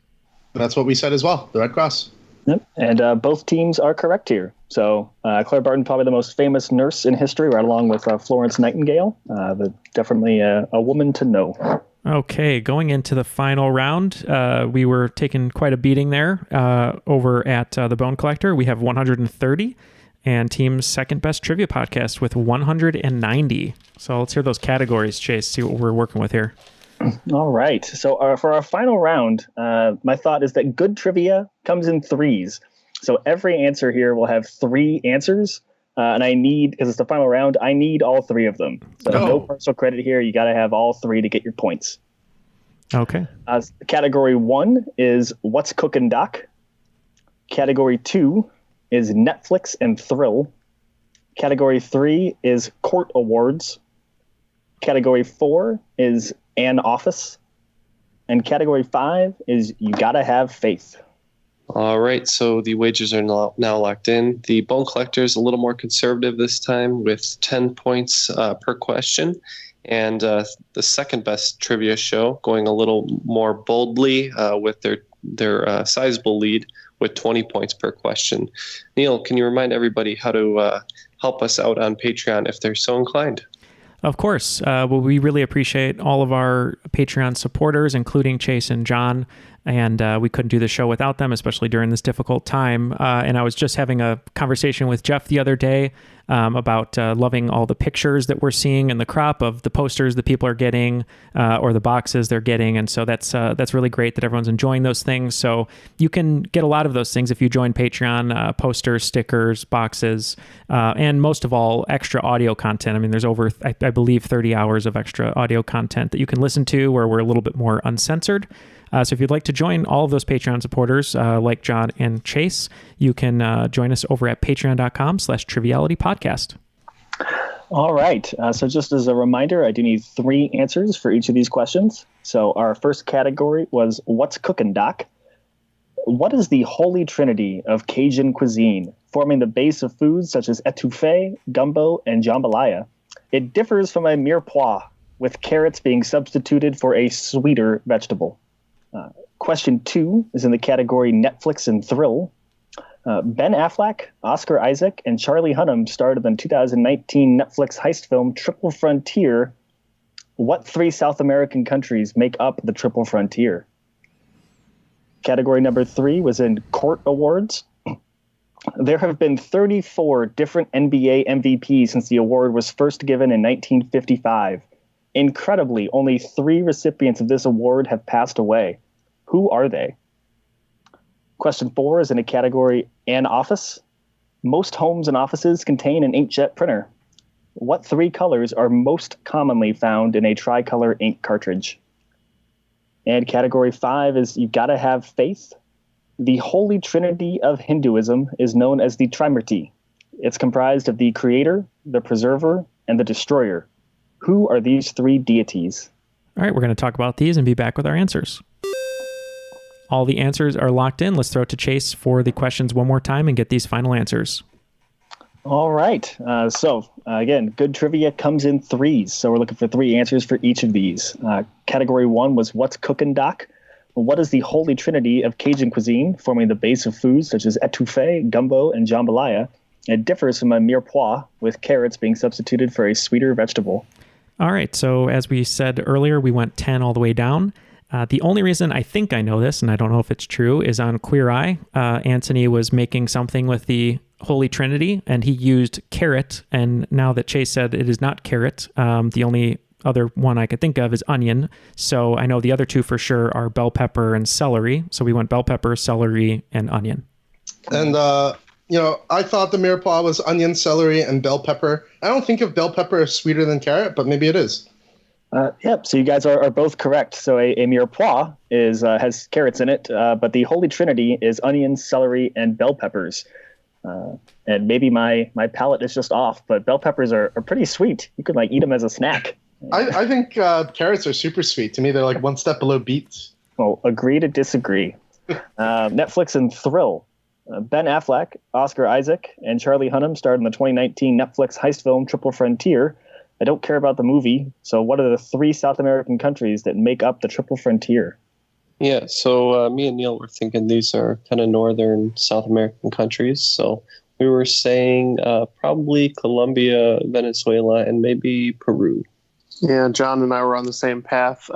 That's what we said as well, the Red Cross. Yep. And both teams are correct here. So Claire Barton, probably the most famous nurse in history, right along with Florence Nightingale, but definitely a woman to know. Okay, going into the final round, we were taking quite a beating there over at the Bone Collector. We have 130, and team's second best trivia podcast with 190. So let's hear those categories, Chase, see what we're working with here. All right. So for our final round, my thought is that good trivia comes in threes. So every answer here will have three answers. And I need, because it's the final round, I need all three of them. So no partial credit here. You got to have all three to get your points. Okay. Category 1 is What's Cookin' Doc. Category 2 is Netflix and Thrill. Category 3 is Court Awards. Category 4 is An Office. And category 5 is You Gotta Have Faith. All right, so the wagers are now locked in. The Bone Collector is a little more conservative this time with 10 points per question. And the second best trivia show going a little more boldly with their sizable lead with 20 points per question. Neil, can you remind everybody how to help us out on Patreon if they're so inclined. Of course. Well, we really appreciate all of our Patreon supporters, including Chase and John. And we couldn't do the show without them, especially during this difficult time. And I was just having a conversation with Jeff the other day about loving all the pictures that we're seeing in the crop of the posters that people are getting or the boxes they're getting. And so that's really great that everyone's enjoying those things. So you can get a lot of those things if you join Patreon, posters, stickers, boxes, and most of all, extra audio content. I mean, there's over, I believe, 30 hours of extra audio content that you can listen to where we're a little bit more uncensored. So if you'd like to join all of those Patreon supporters like John and Chase, you can join us over at patreon.com/trivialitypodcast. All right. So just as a reminder, I do need 3 answers for each of these questions. So our first category was, what's cooking, Doc? What is the holy trinity of Cajun cuisine, forming the base of foods such as etouffee, gumbo, and jambalaya? It differs from a mirepoix, with carrots being substituted for a sweeter vegetable. Question 2 is in the category Netflix and Thrill. Ben Affleck, Oscar Isaac, and Charlie Hunnam starred in the 2019 Netflix heist film Triple Frontier. What 3 South American countries make up the Triple Frontier? Category number 3 was in Court Awards. There have been 34 different NBA MVPs since the award was first given in 1955. Incredibly, only 3 recipients of this award have passed away. Who are they? Question 4 is in a category An Office. Most homes and offices contain an inkjet printer. What 3 colors are most commonly found in a tricolor ink cartridge? And category 5 is You Gotta Have Faith. The holy trinity of Hinduism is known as the Trimurti. It's comprised of the creator, the preserver, and the destroyer. Who are these 3 deities? All right, we're going to talk about these and be back with our answers. All the answers are locked in. Let's throw it to Chase for the questions one more time and get these final answers. All right. Again, good trivia comes in 3s. So we're looking for 3 answers for each of these. Category 1 was what's cooking, Doc? What is the holy trinity of Cajun cuisine, forming the base of foods such as etouffee, gumbo, and jambalaya? It differs from a mirepoix, with carrots being substituted for a sweeter vegetable. All right. So as we said earlier, we went 10 all the way down. The only reason I think I know this, and I don't know if it's true, is on Queer Eye. Anthony was making something with the Holy Trinity, and he used carrot. And now that Chase said it is not carrot, the only other one I could think of is onion. So I know the other 2 for sure are bell pepper and celery. So we went bell pepper, celery, and onion. And, I thought the mirepoix was onion, celery, and bell pepper. I don't think of bell pepper as sweeter than carrot, but maybe it is. Yep. So you guys are both correct. So a mirepoix has carrots in it, but the holy trinity is onions, celery, and bell peppers. And maybe my palate is just off, but bell peppers are pretty sweet. You could eat them as a snack. I think carrots are super sweet. To me, they're one step below beets. Well, agree to disagree. Netflix and Thrill. Ben Affleck, Oscar Isaac, and Charlie Hunnam starred in the 2019 Netflix heist film Triple Frontier. I don't care about the movie, so what are the 3 South American countries that make up the Triple Frontier? Yeah, so me and Neil were thinking these are kind of northern South American countries. So we were saying probably Colombia, Venezuela, and maybe Peru. Yeah, John and I were on the same path.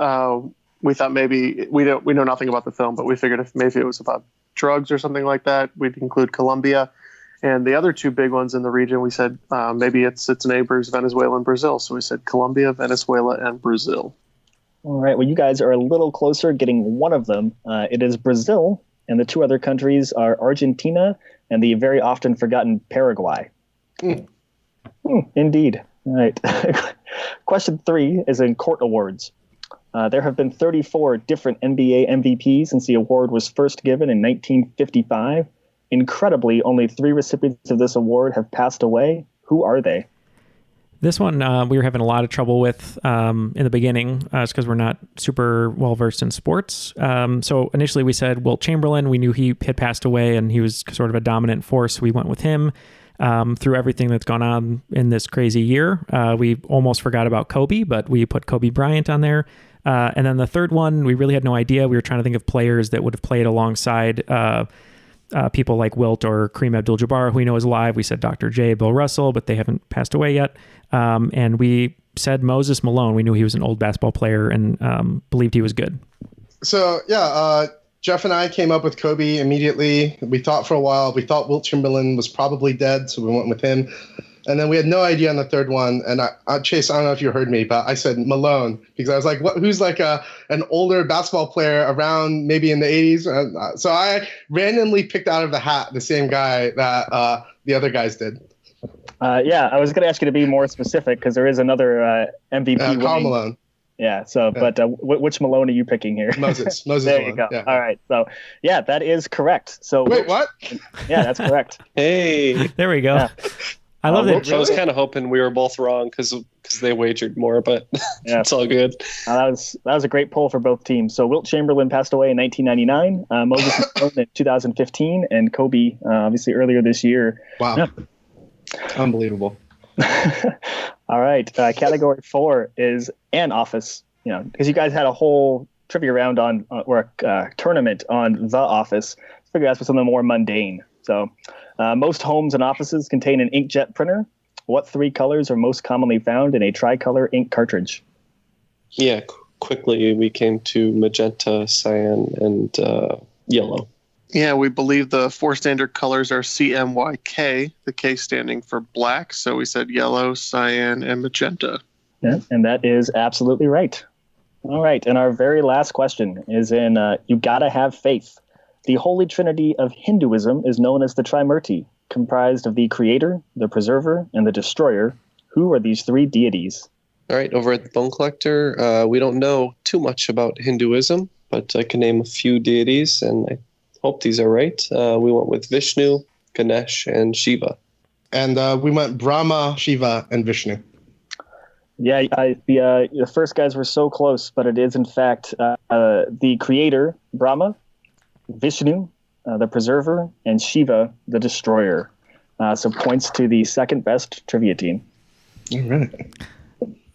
We thought maybe we know nothing about the film, but we figured if maybe it was about drugs or something like that, we'd include Colombia. And the other 2 big ones in the region, we said maybe it's neighbors, Venezuela and Brazil. So we said Colombia, Venezuela, and Brazil. All right. Well, you guys are a little closer, getting one of them. It is Brazil, and the 2 other countries are Argentina and the very often forgotten Paraguay. Indeed. All right. Question 3 is in Court Awards. There have been 34 different NBA MVPs since the award was first given in 1955. Incredibly, only 3 recipients of this award have passed away. Who are they? This one we were having a lot of trouble with in the beginning because we're not super well-versed in sports. So initially we said, Wilt Chamberlain. We knew he had passed away and he was sort of a dominant force. We went with him through everything that's gone on in this crazy year. We almost forgot about Kobe, but we put Kobe Bryant on there. And then the third one, we really had no idea. We were trying to think of players that would have played alongside people like Wilt or Kareem Abdul-Jabbar, who we know is alive. We said Dr. J, Bill Russell, but they haven't passed away yet. And we said Moses Malone. We knew he was an old basketball player and believed he was good. So, Jeff and I came up with Kobe immediately. We thought for a while. We thought Wilt Chamberlain was probably dead, so we went with him. And then we had no idea on the third one. And Chase, I don't know if you heard me, but I said Malone because I was like, who's like an older basketball player around maybe in the 80s? So I randomly picked out of the hat the same guy that the other guys did. I was going to ask you to be more specific because there is another MVP. Karl Malone. Yeah. So, but which Malone are you picking here? Moses. There Malone. you go. Yeah. All right. So, that is correct. So wait, what? Yeah, that's correct. Hey, there we go. Yeah. I love that. I was kind of hoping we were both wrong because they wagered more, but it's all good. That was a great poll for both teams. So Wilt Chamberlain passed away in 1999, Moses Malone in 2015, and Kobe obviously earlier this year. Wow. Yeah. Unbelievable. All right. Category 4 is an office, because you guys had a whole trivia round on or a tournament on The Office. I figured that's for something more mundane. So most homes and offices contain an inkjet printer. What 3 colors are most commonly found in a tricolor ink cartridge? Yeah, quickly we came to magenta, cyan, and yellow. Yeah, we believe the 4 standard colors are CMYK, the K standing for black. So we said yellow, cyan, and magenta. Yeah, and that is absolutely right. All right, and our very last question is in You Gotta Have Faith. The holy trinity of Hinduism is known as the Trimurti, comprised of the creator, the preserver, and the destroyer. Who are these 3 deities? All right, over at the Bone Collector, we don't know too much about Hinduism, but I can name a few deities, and I hope these are right. We went with Vishnu, Ganesh, and Shiva. And we went Brahma, Shiva, and Vishnu. Yeah, the first guys were so close, but it is in fact the creator, Brahma, Vishnu, the preserver, and Shiva, the destroyer. So points to the second best trivia team. All right.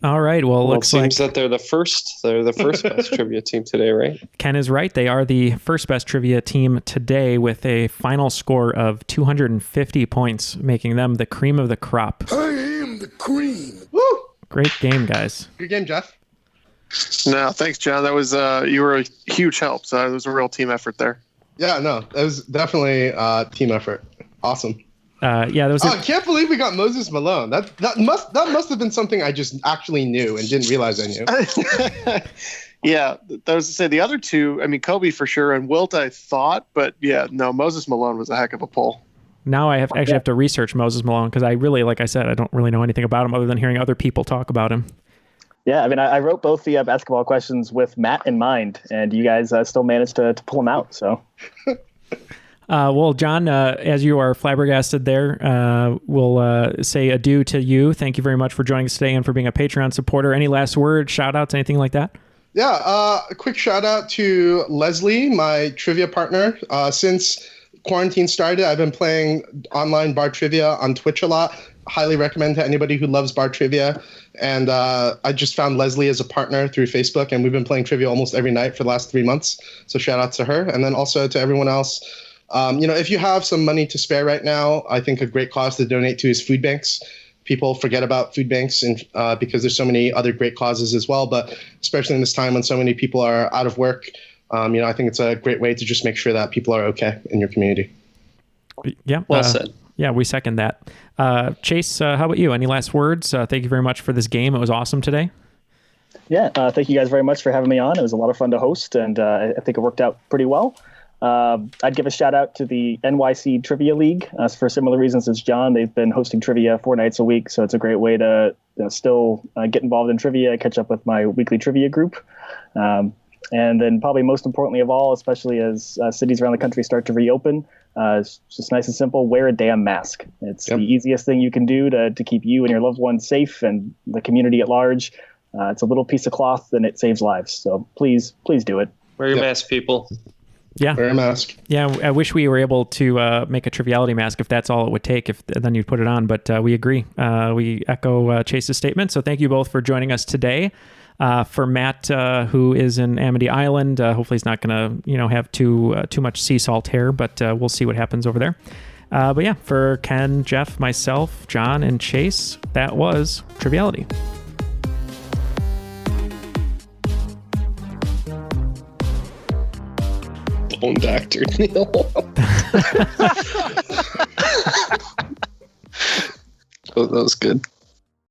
All right. Well, it seems that they're the first best trivia team today, right? Ken is right. They are the first best trivia team today with a final score of 250 points, making them the cream of the crop. I am the cream. Woo! Great game, guys. Good game, Jeff. No, thanks, John. That was you were a huge help. So it was a real team effort there. Yeah, no, it was definitely a team effort. Awesome. There was. I can't believe we got Moses Malone. That must have been something I just actually knew and didn't realize I knew. Yeah, that was to say the other 2. I mean, Kobe for sure, and Wilt I thought, but yeah, no, Moses Malone was a heck of a pull. Now I have to research Moses Malone because I really, like I said, I don't really know anything about him other than hearing other people talk about him. Yeah, I mean, I wrote both the basketball questions with Matt in mind, and you guys still managed to pull them out. So, well, John, as you are flabbergasted there, we'll say adieu to you. Thank you very much for joining us today and for being a Patreon supporter. Any last words, shout outs, anything like that? Yeah, a quick shout out to Leslie, my trivia partner. Since quarantine started, I've been playing online bar trivia on Twitch a lot. Highly recommend to anybody who loves bar trivia. And I just found Leslie as a partner through Facebook, and we've been playing trivia almost every night for the last 3 months. So shout out to her. And then also to everyone else. If you have some money to spare right now, I think a great cause to donate to is food banks. People forget about food banks and because there's so many other great causes as well. But especially in this time when so many people are out of work, I think it's a great way to just make sure that people are okay in your community. Yeah. Well said. Yeah, we second that. Chase, how about you? Any last words? Thank you very much for this game. It was awesome today. Yeah, thank you guys very much for having me on. It was a lot of fun to host, and I think it worked out pretty well. I'd give a shout out to the NYC Trivia League for similar reasons as John. They've been hosting trivia 4 nights a week, so it's a great way to still get involved in trivia, catch up with my weekly trivia group. And then probably most importantly of all, especially as cities around the country start to reopen, it's just nice and simple, wear a damn mask. It's the easiest thing you can do to keep you and your loved ones safe and the community at large. It's a little piece of cloth and it saves lives. So please do it. Wear your mask, people. Yeah. Wear a mask. Yeah, I wish we were able to make a Triviality mask if that's all it would take, if then you'd put it on. But we agree. We echo Chase's statement. So thank you both for joining us today. For Matt, who is in Amity Island, hopefully he's not going to, have too much sea salt hair, but we'll see what happens over there. But yeah, for Ken, Jeff, myself, John, and Chase, that was Triviality. Bone Doctor Neal. That was good.